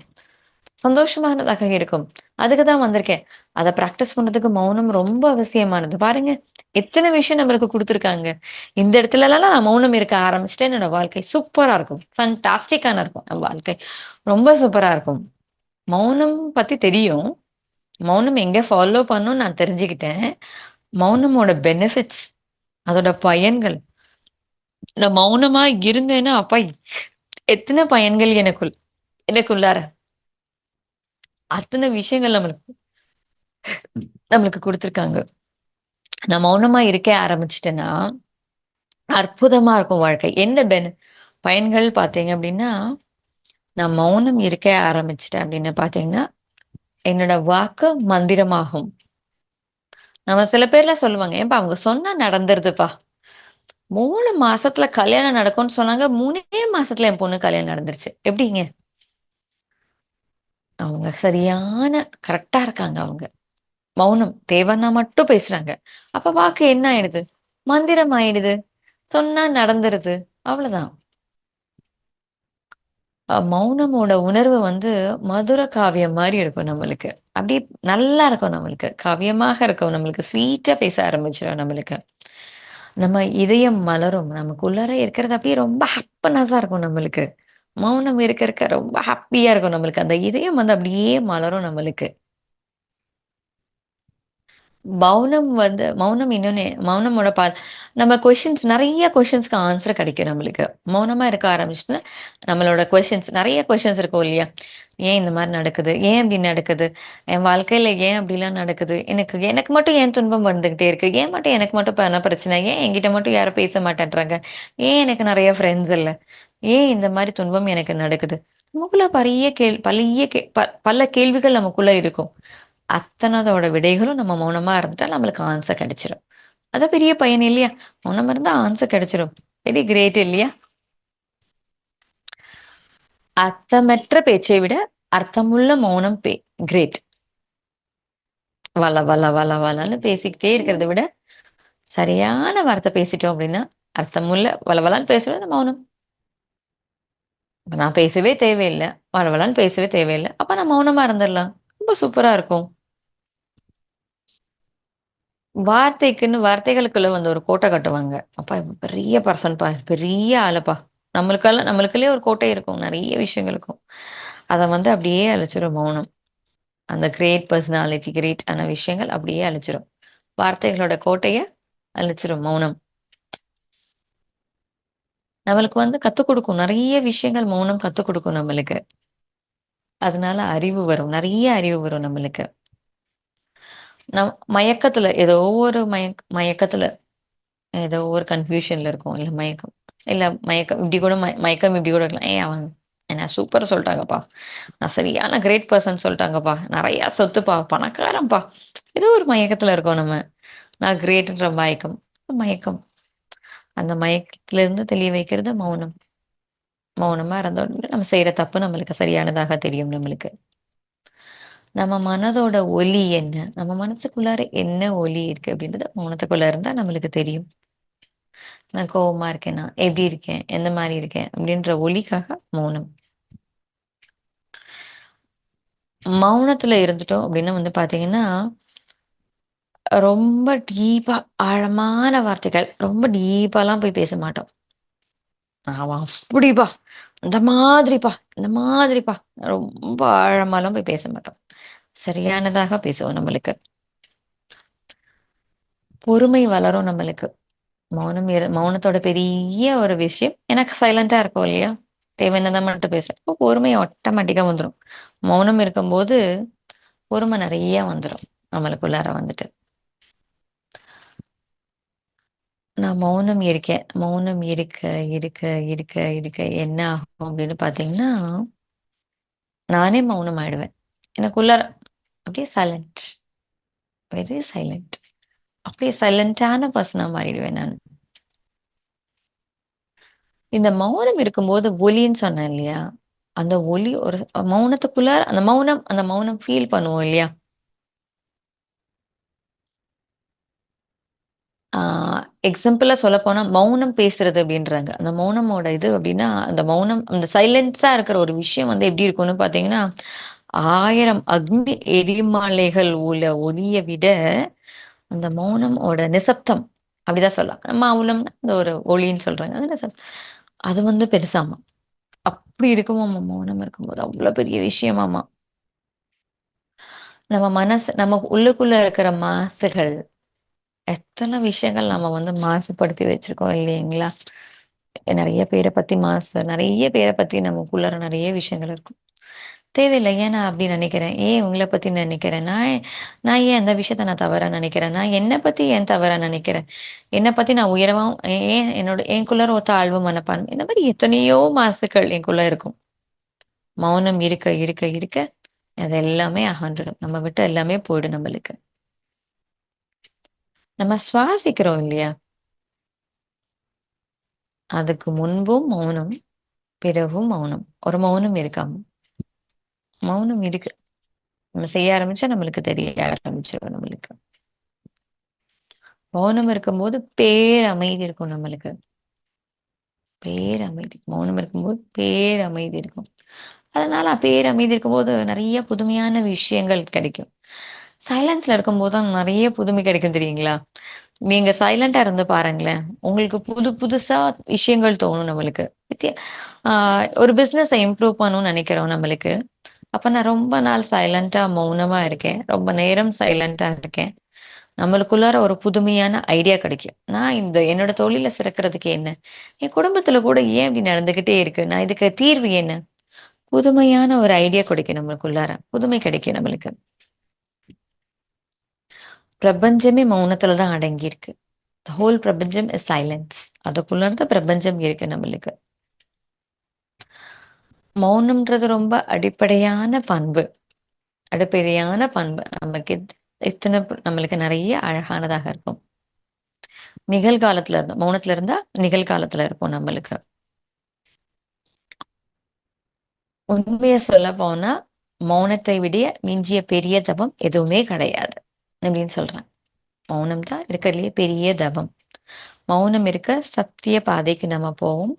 சந்தோஷமானதாக இருக்கும். அதுக்கு தான் வந்திருக்கேன். அத பிராக்டிஸ் பண்றதுக்கு மௌனம் ரொம்ப அவசியமானது. பாருங்க, எத்தன விஷயம் நம்மளுக்கு குடுத்துருக்காங்க. இந்த இடத்துலலாம் நான் மௌனம் இருக்க ஆரம்பிச்சுட்டேன். என்னோட வாழ்க்கை சூப்பரா இருக்கும். ஃபேன்டாஸ்டிக்கான இருக்கும் என் வாழ்க்கை. ரொம்ப சூப்பரா இருக்கும். மௌனம் பத்தி தெரியும். மௌனம் எங்க ஃபாலோ பண்ணணும்னு நான் தெரிஞ்சுக்கிட்டேன். மௌனமோட பெனிஃபிட்ஸ், அதோட பயன்கள். நான் மௌனமா இருந்தேன்னா, அப்பா எத்தன பயன்கள் எனக்குள்ளார. அத்தன விஷயங்கள் நம்மளுக்கு நம்மளுக்கு குடுத்துருக்காங்க. நான் மௌனமா இருக்க ஆரம்பிச்சுட்டேன்னா, அற்புதமா இருக்கும் வாழ்க்கை. என்ன பயன்கள் பார்த்தீங்க அப்டின்னா, நான் மௌனம் இருக்க ஆரம்பிச்சுட்டேன் அப்டின்னு பார்த்தீங்கன்னா, என்னோட வாக்கு மந்திரமாகும். நம்ம சில பேர்லாம் சொல்லுவாங்க, "ஏன்பா அவங்க சொன்னா நடந்துருதுப்பா. 3 மாசத்துல கல்யாணம் நடக்கும்னு சொன்னாங்க. 3 மாசத்துல என் பொண்ணுக்கு கல்யாணம் நடந்துருச்சு." எப்டிங்க? அவங்க சரியான கரெக்ட்டா இருக்காங்க அவங்க. மௌனம் தேவைன்னா மட்டும் பேசுறாங்க. அப்ப வாக்கு என்ன ஆயிடுது? மந்திரம் ஆயிடுது. சொன்னா நடந்துருது. அவ்வளதான். மௌனமோட உணர்வு வந்து மதுர காவியம் மாரி இருக்கும் நம்மளுக்கு. அப்படியே நல்லா இருக்கும் நம்மளுக்கு. காவியமாக இருக்கும் நம்மளுக்கு. ஸ்வீட்டா பேச ஆரம்பிச்சுரும் நம்மளுக்கு. நம்ம இதயம் மலரும். நமக்குள்ளார இருக்கிறது அப்படியே ரொம்ப ஹாப்பினஸா இருக்கும் நம்மளுக்கு. மௌனம் இருக்க ரொம்ப ஹாப்பியா இருக்கும் நம்மளுக்கு. அந்த இதயம் வந்து அப்படியே மலரும் நம்மளுக்கு. மௌனம் இன்னொன்னு மௌனமோட நம்ம நிறைய கொஷின்ஸ்க்கு ஆன்சர் கிடைக்கும் நம்மளுக்கு. மௌனமா இருக்க ஆரம்பிச்சுன்னா நம்மளோட நிறைய கொஷின்ஸ் இருக்கும் இல்லையா? ஏன் இந்த மாதிரி நடக்குது, ஏன் இப்படி நடக்குது, என் வாழ்க்கையில ஏன் அப்படிலாம் நடக்குது, எனக்கு எனக்கு மட்டும் ஏன் துன்பம் வந்துகிட்டே இருக்கு, ஏன் மட்டும் எனக்கு மட்டும் என்ன பிரச்சனை, ஏன் என்கிட்ட மட்டும் யாரும் பேச மாட்டேன்றாங்க, ஏன் எனக்கு நிறைய ஃப்ரெண்ட்ஸ் இல்ல, ஏன் இந்த மாதிரி துன்பம் எனக்கு நடக்குது. நமக்குள்ள பல கேள்விகள் நமக்குள்ள இருக்கும். அத்தனதோட விடைகளும் நம்ம மௌனமா இருந்துட்டா நம்மளுக்கு ஆன்சர் கிடைச்சிரும். அதான் பெரிய பயன் இல்லையா? மௌனமா இருந்தா ஆன்சர் கிடைச்சிரும். வெரி கிரேட் இல்லையா? அர்த்தமற்ற பேச்சை விட அர்த்தமுள்ள மௌனம் கிரேட். வள வள வள வளன்னு பேசிக்கிட்டே இருக்கிறத விட சரியான வார்த்தை பேசிட்டோம் அப்படின்னா அர்த்தமுள்ள வளவலான்னு பேசுறது மௌனம். இப்ப நான் பேசவே தேவையில்லை, வளவலான்னு பேசவே தேவையில்லை, அப்ப நான் மௌனமா இருந்துடலாம். ரொம்ப சூப்பரா இருக்கும். வார்த்தைகளுக்குள்ள வந்து ஒரு கோட்டை கட்டுவாங்க. அப்பா இவன் பெரிய பர்சன்பா, பெரிய ஆளுப்பா. நம்மளுக்குள்ளே ஒரு கோட்டை இருக்கும், நிறைய விஷயங்கள் இருக்கும். அதை வந்து அப்படியே அழிச்சிரும் மௌனம். அந்த கிரேட் பர்சனாலிட்டி, கிரேட் ஆன விஷயங்கள் அப்படியே அழிச்சிரும். வார்த்தைகளோட கோட்டைய அழிச்சிரும் மௌனம். நம்மளுக்கு வந்து கத்துக் கொடுக்கும், நிறைய விஷயங்கள் மௌனம் கத்துக் கொடுக்கும் நம்மளுக்கு. அதனால அறிவு வரும், நிறைய அறிவு வரும் நம்மளுக்கு. மயக்கத்துல ஏதோ ஒரு மயக்கத்துல ஏதோ ஒரு கன்ஃபியூஷன்ல இருக்கும், இல்ல மயக்கம், இல்ல மயக்கம் இப்படி கூட மயக்கம் இப்படி கூட இருக்கலாம். அவன் என்ன சூப்பர் சொல்லிட்டாங்கப்பா, நான் சரியான கிரேட் பர்சன் சொல்லிட்டாங்கப்பா, நிறைய சொத்துப்பா, பணக்காரன்பா, ஏதோ ஒரு மயக்கத்துல இருக்கோம் நம்ம. நான் கிரேட்ன்ற மயக்கம். மயக்கம். அந்த மயக்கத்துல இருந்து தெளிய வைக்கிறது மௌனம். மௌனமா இருந்தோம்னா நம்ம செய்யற தப்பு நம்மளுக்கு சரியானதாக தெரியும் நம்மளுக்கு. நம்ம மனதோட ஒலி என்ன, நம்ம மனசுக்குள்ளார என்ன ஒலி இருக்கு அப்படின்றது மௌனத்துக்குள்ள இருந்தா நம்மளுக்கு தெரியும். நான் கோவமா இருக்கேன், நான் எப்படி இருக்கேன், எந்த மாதிரி இருக்கேன் அப்படின்ற ஒலிக்காக மௌனம். மௌனத்துல இருந்துட்டோம் அப்படின்னா வந்து பாத்தீங்கன்னா ரொம்ப டீப்பா ஆழமான வார்த்தைகள், ரொம்ப டீப்பாலாம் போய் பேச மாட்டோம். அவன் அப்படிப்பா, இந்த மாதிரிப்பா ரொம்ப ஆழமாலாம் போய் பேச மாட்டோம். சரியானதாக பேசுவோம் நம்மளுக்கு. பொறுமை வளரும் நம்மளுக்கு. மௌனத்தோட பெரிய ஒரு விஷயம், எனக்கு சைலண்டா இருக்கும் இல்லையா, தேவையானதை மட்டும் பேசுறேன், இப்போ பொறுமை ஆட்டோமேட்டிக்கா வந்துடும். மௌனம் இருக்கும்போது பொறுமை நிறைய வந்துடும் நம்மளுக்குள்ளார வந்துட்டு. நான் மௌனம் இருக்கேன், மௌனம் இருக்க இருக்க இருக்க இருக்க என்ன ஆகும் அப்படின்னு பாத்தீங்கன்னா நானே மௌனம் ஆயிடுவேன். எனக்குள்ளார அப்படியே சைலண்ட், வெரி சைலண்ட், அப்படியே சைலண்டான பர்சனா மாறிடுவேன் நான். இந்த மௌனம் இருக்கும்போது ஒலின்னு சொன்னேன் இல்லையா, அந்த ஒலி ஒரு மௌனத்துக்குள்ள அந்த மௌனம் ஃபீல் பண்ணுவோம் இல்லையா. எக்ஸாம்பிளா சொல்ல போனா மௌனம் பேசுறது அப்படின்றாங்க. அந்த மௌனமோட இது அப்படின்னா அந்த மௌனம், அந்த சைலன்ஸா இருக்கிற ஒரு விஷயம் வந்து எப்படி இருக்கும்னு பாத்தீங்கன்னா 1000 அக்னி எரிமலைகள் உள்ள ஒலியை விட அந்த மௌனமோட நிசப்தம், அப்படிதான் சொல்லலாம். மௌனம்னா இந்த ஒரு ஒளின்னு சொல்றாங்க, அது நிசப்தம். அது வந்து பெருசாமா. அப்படி இருக்குமாமா மௌனம் இருக்கும்போது, அவ்வளவு பெரிய விஷயமாமா. நம்ம உள்ளுக்குள்ள இருக்கிற மாசுகள், எத்தனை விஷயங்கள் நம்ம வந்து மாசுபடுத்தி வச்சிருக்கோம் இல்லைங்களா. நிறைய பேரை பத்தி நமக்குள்ளார நிறைய விஷயங்கள் இருக்கும். தேவையில்லை, ஏன் நான் அப்படி நினைக்கிறேன், ஏன் உங்களை பத்தி நினைக்கிறேன், நான் ஏன் அந்த விஷயத்த நான் தவறா நினைக்கிறேன், நான் என்னை பத்தி ஏன் தவறா நினைக்கிறேன், என்னை பத்தி நான் உயரவும் ஏன் எனக்குள்ளார ஒரு தாழ்வு மனப்பான்மை, இந்த மாதிரி எத்தனையோ மாசுக்கள் எனக்குள்ள இருக்கும். மௌனம் இருக்க இருக்க இருக்க அது எல்லாமே அகன்றுடும், நம்ம விட்டு எல்லாமே போயிடும் நம்மளுக்கு. நம்ம சுவாசிக்கிறோம் இல்லையா, அதுக்கு முன்பும் மௌனம், பிறகும் மௌனம். ஒரு மௌனம் இருக்காம மௌனம் இருக்கு. நம்ம செய்ய ஆரம்பிச்சா நம்மளுக்கு தெரிய ஆரம்பிச்சிடும் நம்மளுக்கு. மௌனம் இருக்கும்போது பேரமைதி இருக்கும் நம்மளுக்கு. பேரமைதி, மௌனம் இருக்கும்போது பேரமைதி இருக்கும். அதனால பேரமைதி இருக்கும்போது நிறைய புதுமையான விஷயங்கள் கிடைக்கும். சைலன்ஸ்ல இருக்கும்போது தான் நிறைய புதுமை கிடைக்கும் தெரியுங்களா. நீங்க சைலண்டா இருந்து பாருங்களேன், உங்களுக்கு புது புதுசா விஷயங்கள் தோணும் நம்மளுக்கு. ஒரு பிசினஸை இம்ப்ரூவ் பண்ணணும்னு நினைக்கிறோம் நம்மளுக்கு. அப்ப நான் ரொம்ப நாள் சைலண்டா மௌனமா இருக்கேன், ரொம்ப நேரம் சைலண்டா இருக்கேன், நம்மளுக்குள்ளார ஒரு புதுமையான ஐடியா கிடைக்கும். நான் என்னோட தொழில சிறக்கிறதுக்கு என்ன? என் குடும்பத்துல கூட ஏன் இப்படி நடந்துகிட்டே இருக்கு? நான் இதுக்கு தீர்வு என்ன? புதுமையான ஒரு ஐடியா கிடைக்கும் நம்மளுக்குள்ளார. புதுமை கிடைக்கும் நம்மளுக்கு. பிரபஞ்சமே மௌனத்துல தான் அடங்கியிருக்கு. ஹோல் பிரபஞ்சம் இஸ் சைலன்ஸ். அதுக்குள்ளார தான் பிரபஞ்சம் இருக்கு நம்மளுக்கு. மௌனம்ன்றது ரொம்ப அடிப்படையான பண்பு. அடிப்படையான பண்பு. நமக்கு இத்தனை நம்மளுக்கு நிறைய அழகானதாக இருக்கும். நிகழ்காலத்துல இருந்தோம். மௌனத்துல இருந்தா நிகழ்காலத்துல இருப்போம் நம்மளுக்கு. உண்மைய சொல்ல போனா மௌனத்தை விட மிஞ்சிய பெரிய தபம் எதுவுமே கிடையாது அப்படின்னு சொல்றேன். மௌனம் தான் இருக்கிறதுலயே பெரிய தபம். மௌனம் இருக்க சத்திய பாதைக்கு நம்ம போவோம்.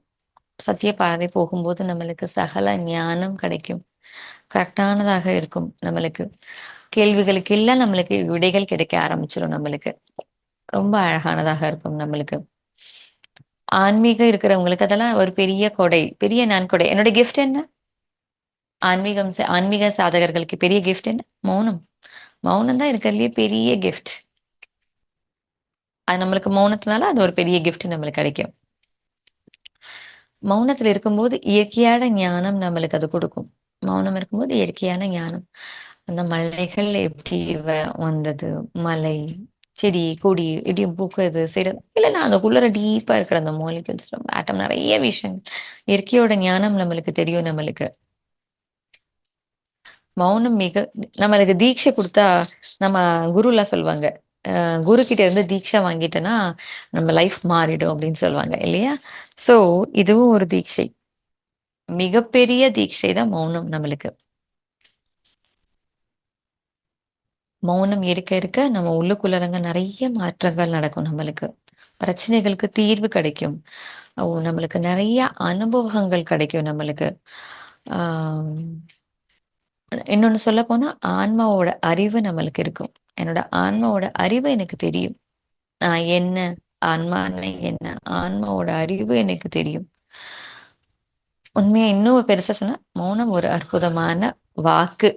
சத்திய பாதை போகும்போது நம்மளுக்கு சகல ஞானம் கிடைக்கும். கரெக்டானதாக இருக்கும் நம்மளுக்கு. கேள்விகளுக்கு எல்லாம் நம்மளுக்கு விடைகள் கிடைக்க ஆரம்பிச்சிடும் நம்மளுக்கு. ரொம்ப அழகானதாக இருக்கும் நம்மளுக்கு. ஆன்மீகம் இருக்கிறவங்களுக்கு அதெல்லாம் ஒரு பெரிய கொடை, பெரிய நன்கொடை. என்னோட கிஃப்ட் என்ன? ஆன்மீக சாதகர்களுக்கு பெரிய கிஃப்ட் என்ன? மௌனம். மௌனம் தான் இருக்கிறதுலயே பெரிய கிஃப்ட். அது நம்மளுக்கு மௌனத்தினால அது ஒரு பெரிய கிஃப்ட் நம்மளுக்கு கிடைக்கும். மௌனத்துல இருக்கும்போது இயற்கையான ஞானம் நம்மளுக்கு அது கொடுக்கும். மௌனம் இருக்கும்போது இயற்கையான ஞானம். அந்த மலைகள் எப்படி வந்தது, மலை, செடி, கொடி இப்படி பூக்குறது செய்யறது இல்லைன்னா அதுக்குள்ள டீப்பா இருக்கிற அந்த மாலிகூல்ஸ் ஆட்டம் நிறைய விஷயங்கள் இயற்கையோட ஞானம் நம்மளுக்கு தெரியும் நம்மளுக்கு. மௌனம் நம்மளுக்கு தீட்சை கொடுத்தா நம்ம குருலாம் சொல்லுவாங்க, குரு கிட்ட இருந்து தீட்சை வாங்கிட்டேன்னா நம்ம லைஃப் மாறிடும் அப்படின்னு சொல்லுவாங்க இல்லையா? சோ இதுவும் ஒரு தீட்சை. மிகப்பெரிய தீட்சை தான் மௌனம் நம்மளுக்கு. மௌனம் இருக்க இருக்க நம்ம உள்ளுக்குள்ளரங்க நிறைய மாற்றங்கள் நடக்கும் நம்மளுக்கு. பிரச்சனைகளுக்கு தீர்வு கிடைக்கும். நம்மளுக்கு நிறைய அனுபவங்கள் கிடைக்கும் நம்மளுக்கு. ஆஹ் இன்னொன்னு சொல்ல போனா ஆன்மாவோட அறிவு நம்மளுக்கு இருக்கும். என்னோட ஆன்மாவோட அறிவு எனக்கு தெரியும். நான் என்ன, ஆன்மான்னா என்ன, ஆன்மாவோட அறிவு எனக்கு தெரியும். உண்மையா இன்னும் பெருசா சொன்னா மௌனம் ஒரு அற்புதமான வாக்கு.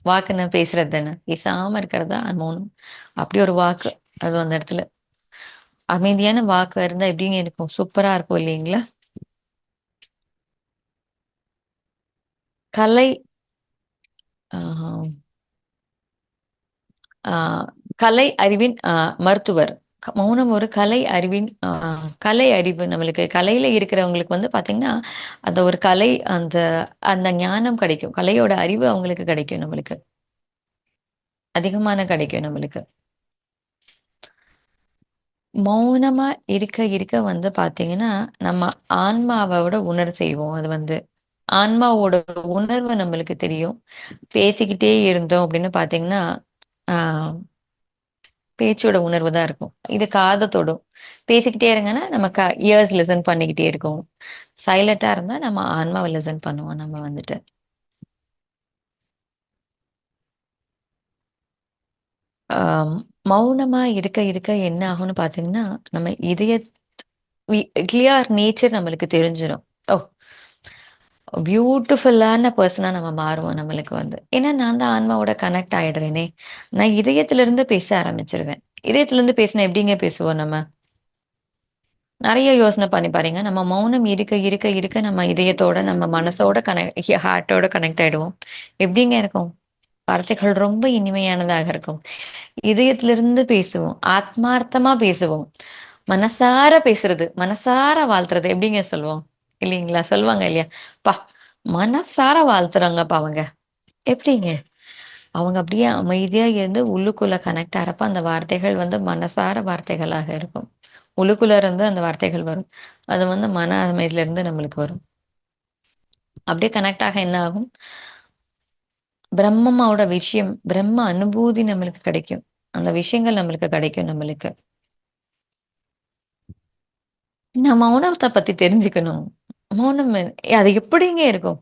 வாக்குன்னு பேசுறது தானே, பேசாம இருக்கிறதா மௌனம். அப்படி ஒரு வாக்கு. அது அந்த இடத்துல அமைதியான வாக்கு இருந்தா எப்படின்னு இருக்கும், சூப்பரா இருக்கும் இல்லைங்களா? கலை ஆஹ் ஆஹ் கலை அறிவின் மருத்துவர். மௌனம் ஒரு கலை அறிவின் கலை அறிவு. நம்மளுக்கு கலையில இருக்கிறவங்களுக்கு பாத்தீங்கன்னா அந்த ஒரு கலை, அந்த அந்த ஞானம் கிடைக்கும். கலையோட அறிவு அவங்களுக்கு கிடைக்கும். நம்மளுக்கு அதிகமான கிடைக்கும் நம்மளுக்கு. மௌனமா இருக்க இருக்க பாத்தீங்கன்னா நம்ம ஆன்மாவோட உணர்வு செய்வோம். அது ஆன்மாவோட உணர்வு நம்மளுக்கு தெரியும். பேசிக்கிட்டே இருந்தோம் அப்படின்னு பாத்தீங்கன்னா ஆஹ் பேச்சோட உணர்வு தான் இருக்கும். இது காதத்தோடும். பேசிக்கிட்டே இருங்கன்னா நம்ம இயர்ஸ் லிசன் பண்ணிக்கிட்டே இருக்கோம். சைலண்டா இருந்தா நம்ம ஆன்மாவை லிசன் பண்ணுவோம். நம்ம ஆஹ் மௌனமா இருக்க இருக்க என்ன ஆகும்னு பாத்தீங்கன்னா நம்ம இதய கிளியர் நேச்சர் நம்மளுக்கு தெரிஞ்சிடும். ஓ, பியூட்டிஃபுல்லான பர்சனா நம்ம மாறுவோம். நம்மளுக்கு ஏன்னா நான் தான் ஆன்மாவோட கனெக்ட் ஆயிடுறேனே. நான் இதயத்துல இருந்து பேச ஆரம்பிச்சிருவேன். இதயத்துல இருந்து பேசினா எப்படிங்க பேசுவோம் நம்ம? நிறைய யோசனை பண்ணி பாருங்க. நம்ம மௌனம் இருக்க இருக்க இருக்க நம்ம இதயத்தோட நம்ம மனசோட ஹார்ட்டோட கனெக்ட் ஆயிடுவோம். எப்படிங்க இருக்கும்? வார்த்தைகள் ரொம்ப இனிமையானதாக இருக்கும். இதயத்திலிருந்து பேசுவோம், ஆத்மார்த்தமா பேசுவோம். மனசார பேசுறது, மனசார வாழ்த்துறது எப்படிங்க சொல்லுவோம்? இல்லைங்களா? சொல்லுவாங்க இல்லையா? பா, மனசார வாழ்த்துறாங்கப்பா அவங்க. எப்படிங்க? அவங்க அப்படியே அமைதியா இருந்து உள்ளுக்குள்ள கனெக்ட் ஆறப்ப அந்த வார்த்தைகள் மனசார வார்த்தைகளாக இருக்கும். உள்ளுக்குள்ள இருந்து அந்த வார்த்தைகள் வரும். அது மன அமைதியில இருந்து நம்மளுக்கு வரும். அப்படியே கனெக்ட் ஆக என்ன ஆகும்? பிரம்மமாவோட விஷயம், பிரம்ம அனுபூதி நம்மளுக்கு கிடைக்கும். அந்த விஷயங்கள் நம்மளுக்கு கிடைக்கும் நம்மளுக்கு. நம்ம மௌனத்தை பத்தி தெரிஞ்சுக்கணும். மௌனம் அது எப்படிங்க இருக்கும்?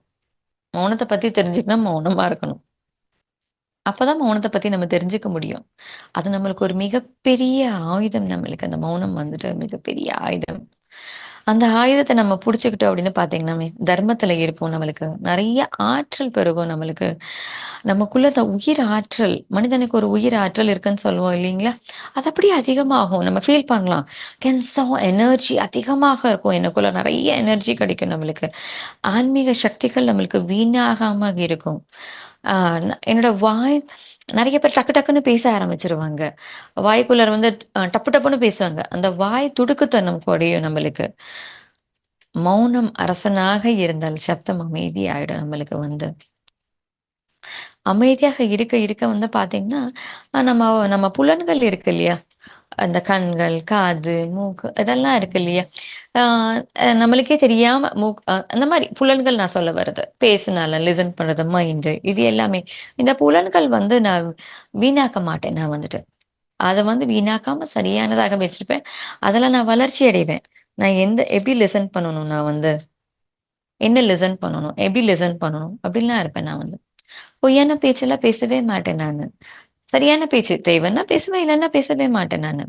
மௌனத்தை பத்தி தெரிஞ்சுக்கணும், மௌனமா இருக்கணும். அப்பதான் மௌனத்தை பத்தி நம்ம தெரிஞ்சுக்க முடியும். அது நம்மளுக்கு ஒரு மிகப்பெரிய ஆயுதம். நம்மளுக்கு அந்த மௌனம் மிகப்பெரிய ஆயுதம். அந்த ஆயுதத்தை நம்ம புடிச்சுக்கிட்டோம் அப்படின்னு பாத்தீங்கன்னா தர்மத்துல இருப்போம். நம்மளுக்கு நிறைய ஆற்றல் பெருகும். நம்மளுக்கு நமக்குள்ள இந்த உயிர் ஆற்றல், மனிதனுக்கு ஒரு உயிர் ஆற்றல் இருக்குன்னு சொல்லுவோம் இல்லைங்களா? அது அப்படியே அதிகமாகும். நம்ம ஃபீல் பண்ணலாம். கென்சா எனர்ஜி அதிகமாக இருக்கும். எனக்குள்ள நிறைய எனர்ஜி கிடைக்கும் நம்மளுக்கு. ஆன்மீக சக்திகள் நம்மளுக்கு வீணாகாம இருக்கும். என்னோட வாய் நிறைய பேர் டக்கு டக்குன்னு பேச ஆரம்பிச்சிருவாங்க. வாய்க்குள்ளார வந்து டப்பு டப்புன்னு பேசுவாங்க. அந்த வாய் துடுக்குத்தனம் குறையும் நம்மளுக்கு. மௌனம் அரசனாக இருந்தால் சப்தம் அமைதியாயிடும் நம்மளுக்கு வந்து. அமைதியாக இருக்க இருக்க வந்து பாத்தீங்கன்னா, நம்ம நம்ம புலன்கள் இருக்கு இல்லையா? அந்த கண்கள், காது, மூக்கு இதெல்லாம் இருக்கு இல்லையா? ஆ நம்மளுக்கே தெரியாம அந்த மாரி புலன்கள் நான் சொல்ல வர்றது. பேசுனால லிசன் பண்றது, மைண்டு இது எல்லாமே. இந்த புலன்கள் வந்து நான் வீணாக்க மாட்டேன் நான் வந்துட்டு. அத வந்து வீணாக்காம சரியானதாக வச்சிருப்பேன். அதுல நான் வளர்ச்சி அடைவேன். நான் எப்படி லிசன் பண்ணணும் நான் வந்து? என்ன லிசன் பண்ணணும்? எப்படி லிசன் பண்ணணும்? அப்படிலாம் இருப்பேன் நான் வந்து. பொய்யான பேச்செல்லாம் பேசவே மாட்டேன் நானு. சரியான பேச்சு தேவைன்னா பேசுவேன், இல்லன்னா பேசவே மாட்டேன் நானு.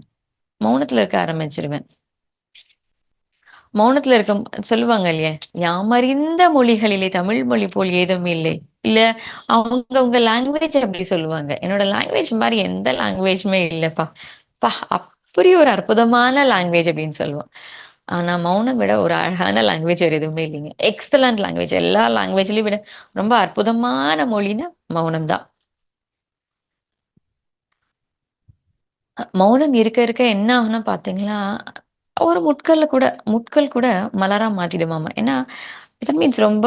மௌனத்துல இருக்க ஆரம்பிச்சுருவேன். மௌனத்துல இருக்க சொல்லுவாங்க இல்லையா? "யாமறிந்த மொழிகளிலே தமிழ் மொழி போல் ஏதும் இல்லை." இல்ல அவங்க லாங்குவேஜ் அப்படி சொல்லுவாங்க. என்னோட லாங்குவேஜ் மாரி எந்த லாங்குவேஜுமே இல்லப்பா. அப்பா! அப்படி ஒரு அற்புதமான லாங்குவேஜ் அப்படின்னு சொல்லுவோம். ஆனா மௌனம் விட ஒரு அழகான லாங்குவேஜ் வேற எதுவுமே இல்லைங்க. Excellent language. எல்லா லாங்குவேஜ்லயும் விட ரொம்ப அற்புதமான மொழின்னா மௌனம் தான். மௌனம் இருக்க இருக்க என்ன ஆகும்னா பாத்தீங்களா, ஒரு முட்கள் கூட மலரா மாத்திடுமாமா. ஏன்னா, இட் மீன்ஸ் ரொம்ப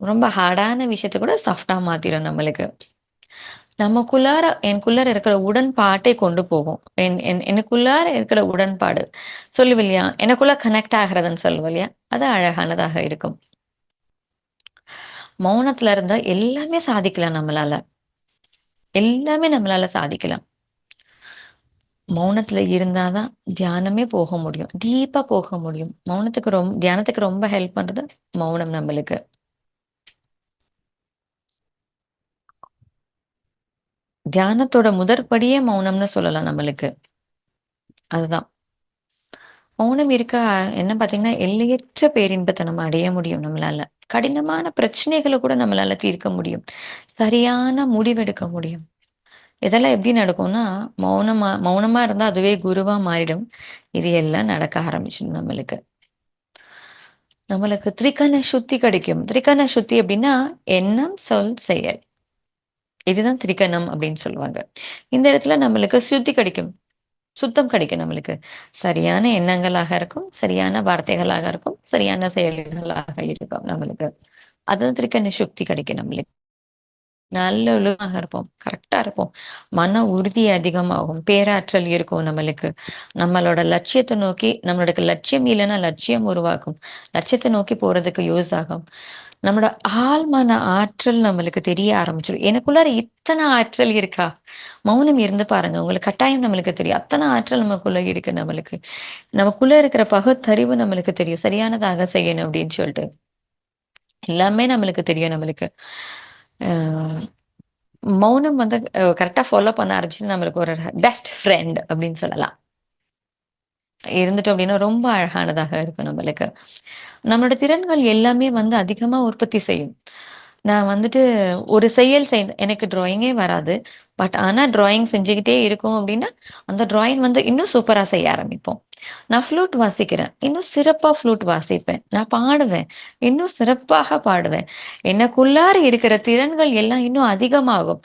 ரொம்ப ஹார்டான விஷயத்த கூட சாஃப்ட்டா மாத்திடும் நம்மளுக்கு. எனக்குள்ளார இருக்கிற உடன்பாட்டை கொண்டு போகும். எனக்குள்ளார இருக்கிற உடன்பாடு. சொல்லுவேன் இல்லையா? எனக்குள்ள கனெக்ட் ஆகுறதுன்னு சொல்லுவோம் இல்லையா? அது அழகானதாக இருக்கும். மௌனத்துல இருந்தா எல்லாமே சாதிக்கலாம் நம்மளால. எல்லாமே நம்மளால சாதிக்கலாம். மௌனத்துல இருந்தா தான் தியானமே போக முடியும். டீப்பா போக முடியும். தியானத்துக்கு ரொம்ப ஹெல்ப் பண்றது மௌனம் நம்மளுக்கு. தியானத்தோட முதற்படியே மௌனம்னு சொல்லலாம் நம்மளுக்கு. அதுதான். மௌனம் இருக்க என்ன பார்த்தீங்கன்னா, எல்லையற்ற பேரின்பத்த நம்ம அடைய முடியும் நம்மளால. கடினமான பிரச்சனைகள கூட நம்மளால தீர்க்க முடியும். சரியான முடிவெடுக்க முடியும். இதெல்லாம் எப்படி நடக்கும்னா, மௌனமா இருந்தா அதுவே குருவா மாறிடும். இது எல்லாம் நடக்க ஆரம்பிச்சுடும் நம்மளுக்கு. நம்மளுக்கு திரிகரண சுத்தி கிடைக்கும். திரிகரண சுத்தி அப்படின்னா, எண்ணம், சொல், செயல். இதுதான் திரிகரணம் அப்படின்னு சொல்லுவாங்க. இந்த இடத்துல நம்மளுக்கு சுத்தி கிடைக்கும். சுத்தம் கிடைக்கும் நம்மளுக்கு. சரியான எண்ணங்களாக இருக்கும், சரியான வார்த்தைகளாக இருக்கும், சரியான செயல்களாக இருக்கும் நம்மளுக்கு. அதுதான் திரிகரண சுத்தி கிடைக்கும் நம்மளுக்கு. நல்லொழுக்கமாக இருப்போம். கரெக்ட்டா இருப்போம். மன உறுதி அதிகமாகும். பேராற்றல் இருக்கும் நம்மளுக்கு. நம்மளோட லட்சியத்த நோக்கி நம்மளுக்கு லட்சியம் இல்லன்னா லட்சியம் உருவாக்கும். லட்சியத்த நோக்கி போறதுக்கு யூஸ் ஆகும். நம்மோட ஆழ்மன ஆற்றல் நம்மளுக்கு தெரிய ஆரம்பிச்சுரும். எனக்குள்ளார இத்தன ஆற்றல் இருக்கா? மௌனம் இருந்து பாருங்க. உங்களுக்கு கட்டாயம் நம்மளுக்கு தெரியும். அத்தன ஆற்றல் நமக்குள்ள இருக்கு நம்மளுக்கு. நமக்குள்ள இருக்கிற பகுத்தறிவு நம்மளுக்கு தெரியும். சரியானதாக செய்யணும் அப்படின்னு சொல்லிட்டு. எல்லாமே நம்மளுக்கு தெரியும் நம்மளுக்கு. அ மௌனம் வந்து கரெக்ட்டா ஃபாலோ பண்ண ஆரம்பிச்சுன்னா நம்மளுக்கு ஒரு பெஸ்ட் ஃப்ரெண்ட் அப்படின்னு சொல்லலாம். இருந்துட்டோம் அப்படின்னா ரொம்ப அழகானதாக இருக்கும் நம்மளுக்கு. நம்மளோட திறன்கள் எல்லாமே வந்து அதிகமா உற்பத்தி செய்யும். நான் வந்துட்டு ஒரு செயல் எனக்கு ட்ராயிங்கே வராது. பட் ஆனா ட்ராயிங் செஞ்சுக்கிட்டே இருக்கோம் அப்படின்னா, அந்த ட்ராயிங் வந்து இன்னும் சூப்பரா செய்ய ஆரம்பிப்போம். நான் ஃப்ளூட் வாசிக்கிறேன். இன்னும் சிறப்பா ஃப்ளூட் வாசிப்பேன். நான் பாடுவேன். இன்னும் சிறப்பாக பாடுவேன். எனக்குள்ளார இருக்கிற திறன்கள் எல்லாம் இன்னும் அதிகமாகும்.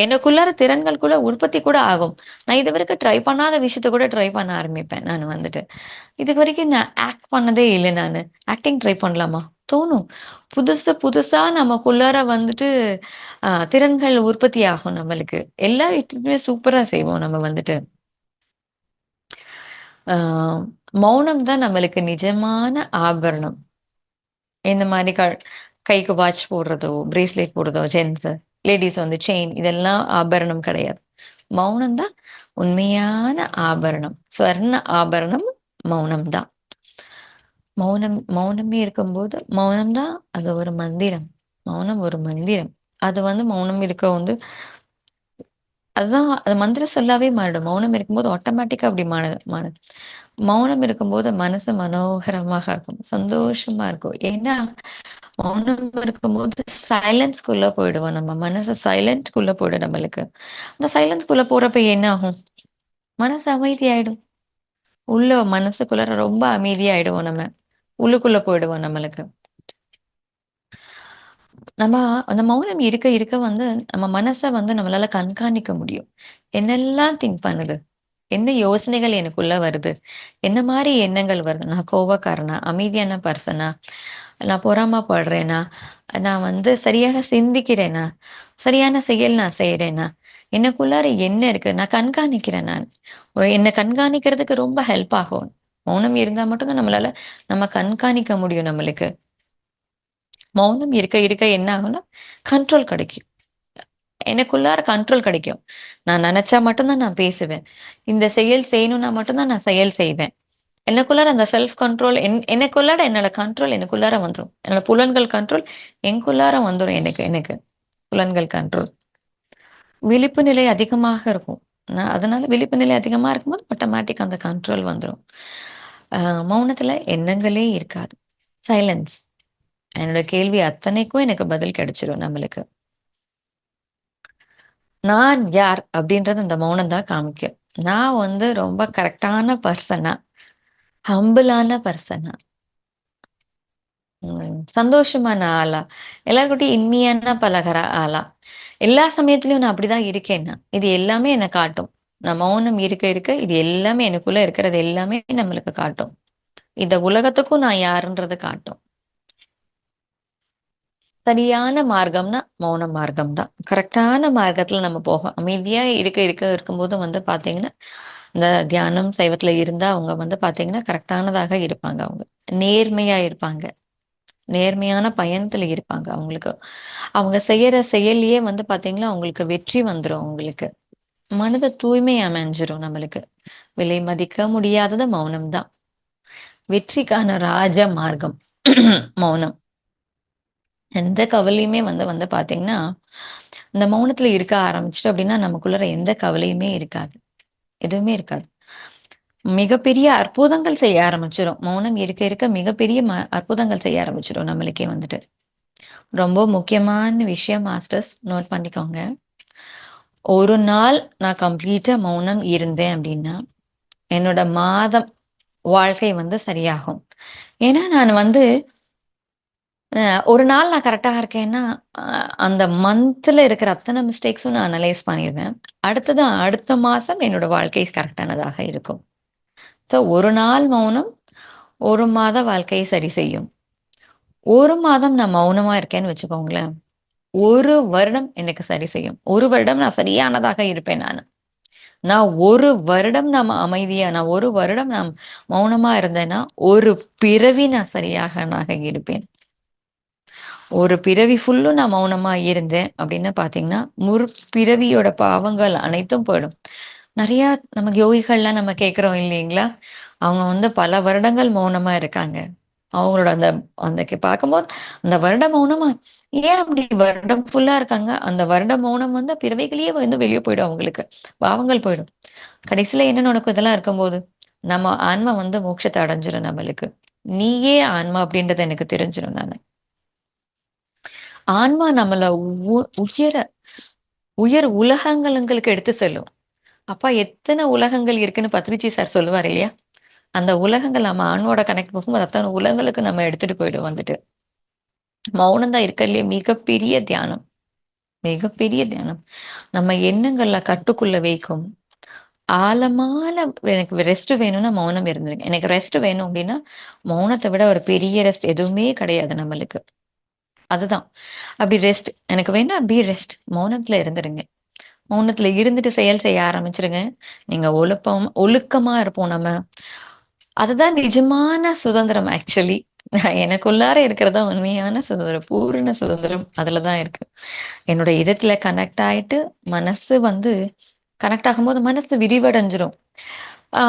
எனக்குள்ளார திறன்கள் கூட உற்பத்தி கூட ஆகும். நான் இதுவரைக்கும் ட்ரை பண்ணாத விஷயத்த கூட ட்ரை பண்ண ஆரம்பிப்பேன் நான் வந்துட்டு. இதுவரைக்கும் நான் ஆக்ட் பண்ணதே இல்ல நானு. ஆக்டிங் ட்ரை பண்ணலாமா? தோணும். புதுசு புதுசா நமக்குள்ளார வந்துட்டு திறன்கள் உற்பத்தி ஆகும் நம்மளுக்கு. எல்லா விஷயத்துலயுமே சூப்பரா செய்வோம் நம்ம வந்துட்டு. ஆ மௌனம் தான் நம்மளுக்கு நிஜமான ஆபரணம். இந்த மாரி கைக்கு வாட்ச் போடுறதோ, பிரேஸ்லெட் போடுறதோ ஜென்ட்ஸ், லேடீஸ் வந்து செயின் இதெல்லாம் ஆபரணம் கிடையாது. மௌனம் தான் உண்மையான ஆபரணம். ஸ்வர்ண ஆபரணம் மௌனம் தான். மௌனமே இருக்கும்போது மௌனம் தான் அது ஒரு மந்திரம். மௌனம் ஒரு மந்திரம். அது வந்து மௌனம் இருக்க வந்து அதுதான் அது மந்திர சொல்லாவே மாறிடும். மௌனம் இருக்கும்போது ஆட்டோமேட்டிக்கா அப்படி மௌனம் இருக்கும்போது மனசு மனோகரமாக இருக்கும், சந்தோஷமா இருக்கும். ஏன்னா மௌனம் இருக்கும்போது சைலன்ஸ்குள்ள போயிடுவோம், நம்ம மனசு சைலண்ட்குள்ள போயிடும் நம்மளுக்கு. அந்த சைலன்ஸ்குள்ள போறப்ப என்ன ஆகும்? மனசு அமைதியாயிடும். உள்ள மனசுக்குள்ள ரொம்ப அமைதியாயிடுவோம் நம்ம. உள்ளுக்குள்ள போயிடுவோம் நம்மளுக்கு. நம்ம அந்த மௌனம் இருக்க இருக்க வந்து நம்ம மனச வந்து நம்மளால கண்காணிக்க முடியும். என்னெல்லாம் திங்க் பண்ணுது? என்ன யோசனைகள் எனக்குள்ள வருது? என்ன மாரி எண்ணங்கள் வருது? நான் கோவக்காரனா? அமைதியான பர்சனா? நான் பொறாமப்படுறேனா? நான் வந்து சரியாக சிந்திக்கிறேனா? சரியான செயல் நான் செய்றேனா? எனக்குள்ளார என்ன இருக்கு? நான் கண்காணிக்கிறேன் நான். என்ன கண்காணிக்கிறதுக்கு ரொம்ப ஹெல்ப் ஆகும். மௌனம் இருந்தா மட்டும் தான் நம்ம கண்காணிக்க முடியும் நம்மளுக்கு. மௌனம் இருக்க இருக்க என்ன ஆகும்னா, கண்ட்ரோல் கிடைக்கும். எனக்குள்ளார கண்ட்ரோல் கிடைக்கும். நான் நெனச்சா மட்டும் தான் நான் பேசுவேன். இந்த செயல் செய்யணும்னா மட்டும் தான் நான் செயல் செய்வேன். எனக்குள்ளார அந்த செல்ஃப் கண்ட்ரோல் எனக்குள்ளார என்னோட கண்ட்ரோல் எனக்குள்ளார வந்துரும். என்னோட புலன்கள் கண்ட்ரோல் எனக்குள்ளார வந்துரும் எனக்கு எனக்கு. புலன்கள் கண்ட்ரோல். விழிப்பு நிலை அதிகமாக இருக்கும். அதனால விழிப்பு நிலை அதிகமா இருக்கும்போது ஆட்டோமேட்டிக்கா அந்த கண்ட்ரோல் வந்துரும். அ மௌனத்துல எண்ணங்களே இருக்காது. சைலன்ஸ். என்னோட கேள்வி அத்தனைக்கும் எனக்கு பதில் கிடைச்சிரும் நம்மளுக்கு. நான் யார் அப்படின்றது அந்த மௌனம் தான் காமிக்கும். நான் வந்து ரொம்ப கரெக்ட்டான பர்சனா, ஹம்பிளான பர்சனா, சந்தோஷமான ஆளா, எல்லார்கிட்டயும் இனிமையான பழகுற ஆளா, எல்லா சமயத்திலயும் நான் அப்படிதான் இருக்கேன்னா, இது எல்லாமே என்ன காட்டும். நான் மௌனம் இருக்க இருக்க இது எல்லாமே எனக்குள்ள இருக்கிறது எல்லாமே நம்மளுக்கு காட்டும். இந்த உலகத்துக்கும் நான் யாருன்றது காட்டும். சரியான மார்க்கம்னா மௌன மார்க்கம் தான். கரெக்ட்டான மார்க்கத்துல நம்ம போகும். அமைதியா இருக்க இருக்க இருக்கும்போது வந்து பாத்தீங்கன்னா, இந்த தியானம், சைவத்துல இருந்தா அவங்க வந்து பாத்தீங்கன்னா, கரெக்ட்டானதாக இருப்பாங்க அவங்க. நேர்மையா இருப்பாங்க. நேர்மையான பயணத்துல இருப்பாங்க அவங்களுக்கு. அவங்க செய்யற செயல்லயே வந்து பாத்தீங்கன்னா, அவங்களுக்கு வெற்றி வந்துரும் அவங்களுக்கு. மனத தூய்மை அமைஞ்சிரும் நம்மளுக்கு. விலை மதிக்க முடியாதது மௌனம் தான். வெற்றிக்கான ராஜ மார்க்கம் மௌனம். எந்த கவலையுமே வந்து வந்து பாத்தீங்கன்னா, இந்த மௌனத்துல இருக்க ஆரம்பிச்சுட்டோம் அப்படின்னா, நமக்குள்ளார எந்த கவலையுமே இருக்காது. எதுவுமே இருக்காது. மிகப்பெரிய அற்புதங்கள் செய்ய ஆரம்பிச்சுரும். மௌனம் இருக்க இருக்க மிகப்பெரிய அற்புதங்கள் செய்ய ஆரம்பிச்சுரும் நம்மளுக்கே வந்துட்டு. ரொம்ப முக்கியமான விஷயம் மாஸ்டர்ஸ் நோட் பண்ணிக்கோங்க. ஒரு நாள் நான் கம்ப்ளீட்டா மௌனம் இருந்தேன் அப்படின்னா, என்னோட மாதம் வாழ்க்கை வந்து சரியாகும். ஏன்னா நான் வந்து ஒரு நாள் நான் கரெக்ட்டா இருக்கேன்னா, அ அந்த மந்த்ல இருக்கிற அத்தன மிஸ்டேக்ஸும் நான் அனலைஸ் பண்ணிருவேன். அடுத்த மாசம் என்னோட வாழ்க்கை கரெக்ட்டானதாக இருக்கும். ஸோ ஒரு நாள் மௌனம், 1 மாத வாழ்க்கையை சரி செய்யும். 1 மாதம் நான் மௌனமா இருக்கேன்னு வச்சுக்கோங்களேன். 1 வருடம் எனக்கு சரி செய்யும். 1 வருடம் நான் சரியானதாக இருப்பேன் நானு. நான் 1 வருடம் நான் 1 வருடம் நான் மௌனமா இருந்தேன்னா, 1 பிறவி நான் சரியாக இருப்பேன். ஒரு பிறவி ஃபுல்லும் நான் மௌனமா இருந்தேன் அப்படின்னு பார்த்தீங்கன்னா, முற்பிறவியோட பாவங்கள் அனைத்தும் போயிடும். நெறையா நம்ம யோகிகள்லாம் நம்ம கேட்கிறோம் இல்லைங்களா? அவங்க வந்து பல வருடங்கள் மௌனமா இருக்காங்க. அவங்களோட அந்த அந்த பார்க்கும்போது, அந்த வருட மௌனமா ஏன் அப்படி வருடம் ஃபுல்லா இருக்காங்க? அந்த வருட மௌனம் வந்து பிறவிகளையே வந்து வெளிய போயிடும் அவங்களுக்கு. பாவங்கள் போயிடும். கடைசியில என்ன நடக்கும் இதெல்லாம் இருக்கும்போது? நம்ம ஆன்மா வந்து மோட்சத்த அடைஞ்சிரும் நம்மளுக்கு. நீயே ஆன்மா அப்படின்றது எனக்கு தெரிஞ்சிரும் நானு. ஆன்மா நம்மள உயர உயர் உலகங்களுக்கு எடுத்து செல்லும். அப்பா எத்தன உலகங்கள் இருக்குன்னு பத்ரிஜி சார் சொல்லுவாரு இல்லையா? அந்த உலகங்கள் நம்ம ஆன்மாவோட கனெக்ட் போகும்போது அத்தன உலகங்களுக்கு நம்ம எடுத்துட்டு போயிடும் வந்துட்டு. மௌனம் தான் இருக்கறதுலயே மிகப்பெரிய தியானம். மிகப்பெரிய தியானம். நம்ம எண்ணங்கள கட்டுக்குள்ள வைக்கும். ஆழமான எனக்கு ரெஸ்ட் வேணும்னா மௌனம் இருந்துருங்க. எனக்கு ரெஸ்ட் வேணும் அப்டின்னா, மௌனத்த விட ஒரு பெரிய ரெஸ்ட் எதுவுமே கிடையாது நம்மளுக்கு. அதுதான். அப்டி ரெஸ்ட் எனக்கு வேணா ரெஸ்ட். மௌனத்துல இருந்துருங்க. மௌனத்துல இருந்துட்டு செயல் செய்ய ஆரம்பிச்சுருங்க. நீங்க ஒழுக்கமா இருப்போம் நம்ம. அதுதான் நிஜமான சுதந்திரம் ஆக்சுவலி. எனக்குள்ளார இருக்கிறது தான் உண்மையான சுதந்திரம். பூரண சுதந்திரம் அதுல தான் இருக்கு. என்னோட இதயத்துல கனெக்ட் ஆயிட்டு, மனசு வந்து கனெக்ட் ஆகும்போது மனசு விரிவடைஞ்சிரும். ஆ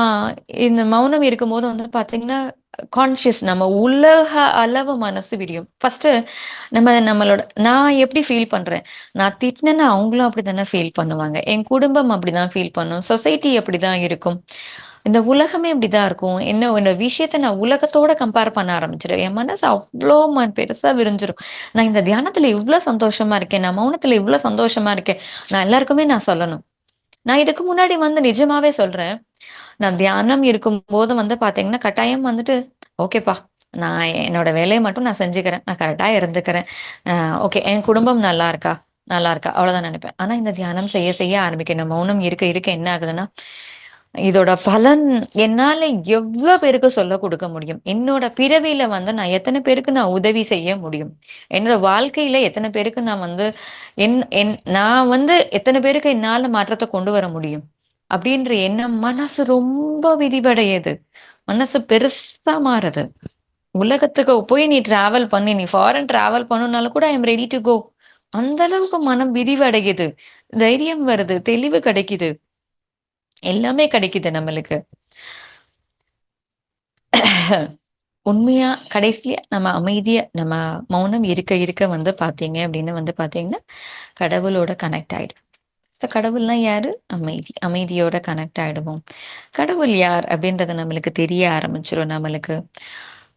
இந்த மௌனம் இருக்கும்போது வந்து பார்த்தீங்கன்னா, கான்ஷியஸ் நம்ம உலக அளவு மனசு விரியும். ஃபர்ஸ்ட் நம்மளோட நான் எப்படி ஃபீல் பண்றேன், நான் திட்டினேன்னா அவங்களும் அப்படித்தானே ஃபீல் பண்ணுவாங்க, என் குடும்பம் அப்படிதான் ஃபீல் பண்ணும், சொசைட்டி அப்படிதான் இருக்கும், இந்த உலகமே இப்படிதான் இருக்கும். என்ன ஒரு விஷயத்த நான் உலகத்தோட கம்பேர் பண்ண ஆரம்பிச்சிடும், என் மனசு அவ்வளோ பெருசா விரிஞ்சிரும். நான் இந்த தியானத்துல இவ்வளவு சந்தோஷமா இருக்கேன், நான் மௌனத்துல இவ்வளவு சந்தோஷமா இருக்கேன், நான் எல்லாருக்குமே நான் சொல்லணும். நான் இதுக்கு முன்னாடி நிஜமாவே சொல்றேன். நான் தியானம் இருக்கும்போது பாத்தீங்கன்னா, கட்டாயம் ஓகேப்பா, நான் என்னோட வேலைய மட்டும் நான் செஞ்சுக்கிறேன். நான் கரெக்ட்டா இருந்துக்கிறேன். ஓகே, என் குடும்பம் நல்லா இருக்கா? நல்லா இருக்கா? அவ்வளவுதான் நெனைப்பேன். ஆனா இந்த தியானம் செய்ய செய்ய ஆரம்பிக்க, இந்த மௌனம் இருக்க இருக்க என்ன ஆகுதுன்னா, இதோட பலன் என்னால எவ்ளோ பேருக்கு சொல்ல குடுக்க முடியும்? என்னோட பிறவியில நான் எத்தன பேருக்கு நான் உதவி செய்ய முடியும்? என்னோட வாழ்க்கையில எத்தன பேருக்கு நான் என் என் நான் எத்தன பேருக்கு என்னால மாற்றத்த கொண்டு வர முடியும்? அப்படின்ற எண்ணம் மனசு ரொம்ப விரிவடையுது. மனசு பெருசா மாறுது. உலகத்துக்கு போய் நீ டிராவல் பண்ணி, நீ ஃபாரின் டிராவல் பண்ணணும்னாலும் கூட ஐ அம் ரெடி டூ கோ. அந்த அளவுக்கு மனம் விரிவடையுது. தைரியம் வருது. தெளிவு கிடைக்குது. எல்லாமே கிடைக்குது நம்மளுக்கு. உண்மையா கடைசியா நம்ம அமைதியா நம்ம மௌனம் இருக்க இருக்க பாத்தீங்க அப்படின்னு பாத்தீங்கன்னா, கடவுளோட கனெக்ட் ஆயிடும். கடவுள்னா யாரு? அமைதி. அமைதியோட கனெக்ட் ஆயிடுவோம். கடவுள் யார் அப்படின்றது நம்மளுக்கு தெரிய ஆரம்பிச்சிரும் நம்மளுக்கு.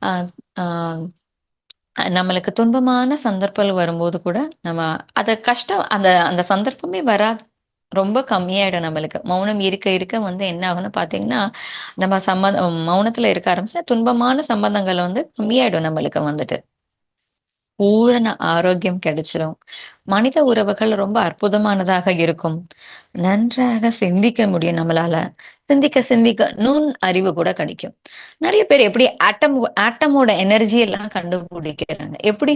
ஆ ஆ நம்மளுக்கு துன்பமான சந்தர்ப்பங்கள் வரும்போது கூட, நம்ம அத கஷ்டம் அந்த அந்த சந்தர்ப்பமே வராது. ரொம்ப கம்மியாயிடும் நம்மளுக்கு. மௌனம் இருக்க இருக்க என்ன ஆகும்னு பார்த்தீங்கன்னா, நம்ம மௌனத்துல இருக்க ஆரம்பிச்சா துன்பமான சம்பந்தங்கள் கம்மியாயிடும் நம்மளுக்கு பூரண ஆரோக்கியம் கிடைச்சிரும். மனித உறவுகள் ரொம்ப அற்புதமானதாக இருக்கும். நன்றாக சிந்திக்க முடியும் நம்மளால. சிந்திக்க சிந்திக்க நுண் அறிவு கூட கிடைக்கும். நெறைய பேர் எப்படி ஆட்டமோட எனர்ஜி எல்லாம் கண்டுபிடிக்கிறாங்க. எப்படி?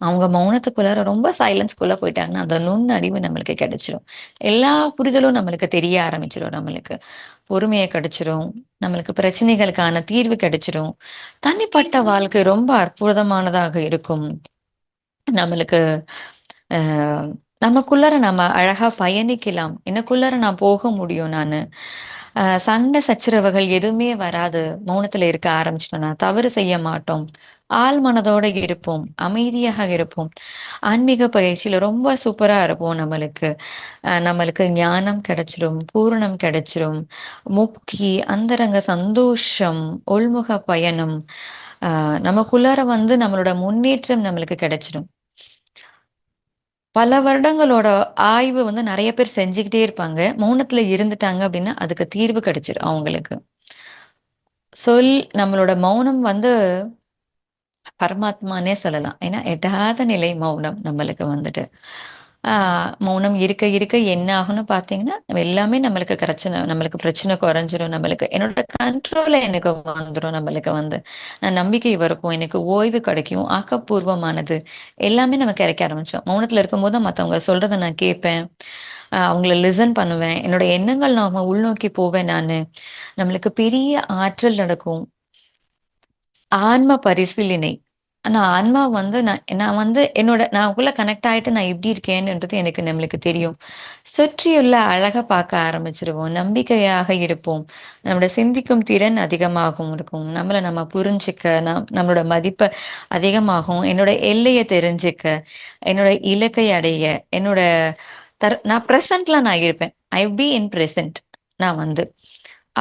அவங்க மௌனத்துக்குள்ளார ரொம்ப சைலன்ஸ்குள்ள போயிட்டாங்கன்னா, அந்த நுண் அறிவு நம்மளுக்கு கிடைச்சிரும். எல்லா புரிதலும் நம்மளுக்கு தெரிய ஆரம்பிச்சிரும் நம்மளுக்கு. பொறுமைய கிடைச்சிரும். நம்மளுக்கு பிரச்சனைகளுக்கான தீர்வு கிடைச்சிரும். தனிப்பட்ட வாழ்க்கை ரொம்ப அற்புதமானதாக இருக்கும். நம்மளுக்கு அ நமக்குள்ளார நம்ம அழகா பயணிக்கலாம். எனக்குள்ளார நான் போக முடியும் நானு. சண்டை சச்சரவுகள் எதுவுமே வராது. மௌனத்துல இருக்க ஆரம்பிச்சுட்டோம்னா, தவறு செய்ய மாட்டோம். ஆழ் மனதோட இருப்போம். அமைதியாக இருப்போம். ஆன்மீக பயிற்சியில ரொம்ப சூப்பரா இருப்போம் நம்மளுக்கு. நம்மளுக்கு ஞானம் கிடைச்சிரும். பூரணம் கிடைச்சிரும். முக்தி, அந்தரங்க சந்தோஷம், உள்முக பயணம், அ நமக்குள்ளார நம்மளோட முன்னேற்றம் நம்மளுக்கு கிடைச்சிடும். பல வருடங்களோட ஆய்வு நெறைய பேர் செஞ்சுக்கிட்டே இருப்பாங்க. மௌனத்துல இருந்துட்டாங்க அப்படின்னா, அதுக்கு தீர்வு கிடைச்சிரும் அவங்களுக்கு. நம்மளோட மௌனம் பரமாத்மான்னே சொல்லலாம். ஏன்னா, எட்டாத நிலை மௌனம் நம்மளுக்கு ஆ மௌனம் இருக்க இருக்க என்ன ஆகும்னு பார்த்தீங்கன்னா, எல்லாமே நம்மளுக்கு பிரச்சனை குறைஞ்சிரும். நம்மளுக்கு என்னோட கண்ட்ரோல்ல எனக்கு வந்துரும் நம்மளுக்கு நம்பிக்கை இருக்கும். எனக்கு ஓய்வு கிடைக்கும். ஆக்கப்பூர்வமானது எல்லாமே நமக்கு கிடைக்க ஆரம்பிச்சுரும். மௌனத்துல இருக்கும்போது மத்தவங்க சொல்றத நான் கேட்பேன். அவங்கள லிசன் பண்ணுவேன். என்னோட எண்ணங்கள் நாம உள்நோக்கி போவேன் நானு. நம்மளுக்கு பெரிய ஆற்றல் நடக்கும். ஆன்ம பரிசீலனை. ஆனா ஆன்மா நான் நான் நான் உள்ள கனெக்ட் ஆயிட்டு நான் எப்படி இருக்கேன்ன்றது எனக்கு நம்மளுக்கு தெரியும். சுற்றியுள்ள அழக பார்க்க ஆரம்பிச்சுருவோம். நம்பிக்கையாக இருப்போம். நம்மோட சிந்திக்கும் திறன் அதிகமாகவும் இருக்கும். நம்ம புரிஞ்சுக்க, நம்மளோட மதிப்ப அதிகமாகும். என்னோட எல்லைய தெரிஞ்சுக்க, என்னோட இலக்கை அடைய, என்னோட நான் பிரசன்ட்ல நான் இருப்பேன். I be in present. நான்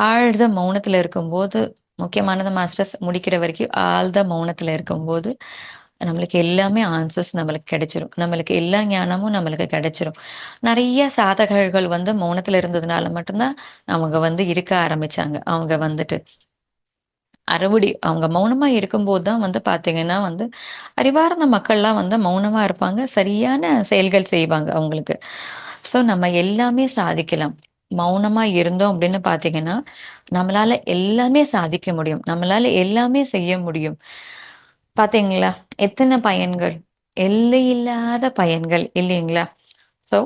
ஆழ்ந்த மௌனத்துல இருக்கும்போது, முக்கியமானது மாஸ்டர்ஸ் முடிக்கிற வரைக்கும் ஆழ்ந்த மௌனத்துல இருக்கும்போது, நம்மளுக்கு எல்லாமே ஆன்சர்ஸ் நம்மளுக்கு கிடைச்சிரும். நம்மளுக்கு எல்லா ஞானமும் நம்மளுக்கு கிடைச்சிரும். நெறைய சாதகர்கள் மௌனத்துல இருந்ததுனால மட்டும் தான் அவங்க இருக்க ஆரம்பிச்சாங்க. அவங்க அவங்க மௌனமா இருக்கும்போது தான் பார்த்தீங்கன்னா அறிவார்ந்த மக்கள்லாம் மௌனமா இருப்பாங்க. சரியான செயல்கள் செய்வாங்க அவங்களுக்கு. சோ நம்ம எல்லாமே சாதிக்கலாம். மௌனமா இருந்தோம் அப்படின்னு பார்த்தீங்கன்னா, நம்மளால எல்லாமே சாதிக்க முடியும். நம்மளால எல்லாமே செய்ய முடியும். பார்த்தீங்களா? எத்தன பயன்கள்? எல்லையில்லாத பயன்கள் இல்லைங்களா? சோ,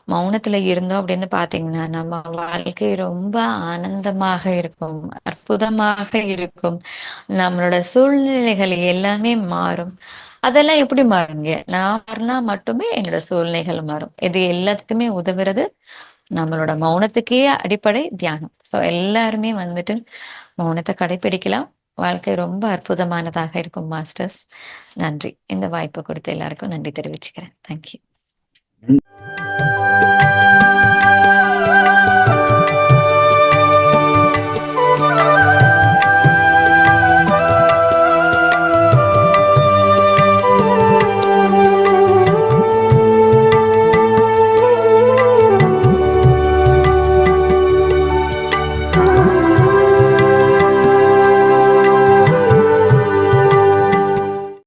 மௌனத்துல இருந்தோம் அப்படின்னு பார்த்தீங்கன்னா, நம்ம வாழ்க்கை ரொம்ப ஆனந்தமாக இருக்கும். அற்புதமாக இருக்கும். நம்மளோட சூழ்நிலைகள் எல்லாமே மாறும். அதெல்லாம் எப்படி மாறுங்க? நான் மாறுனா மட்டுமே என்னோட சூழ்நிலைகள் மாறும். இது எல்லாத்துக்குமே உதவுறது நம்மளோட மௌனத்துக்கே அடிப்படை தியானம். சோ எல்லாருமே மௌனத்தை கடைபிடிக்கலாம். வாழ்க்கை ரொம்ப அற்புதமானதாக இருக்கும் மாஸ்டர்ஸ். நன்றி. இந்த வாய்ப்பு கொடுத்த எல்லாருக்கும் நன்றி தெரிவிச்சுக்கிறேன். தேங்க்யூ.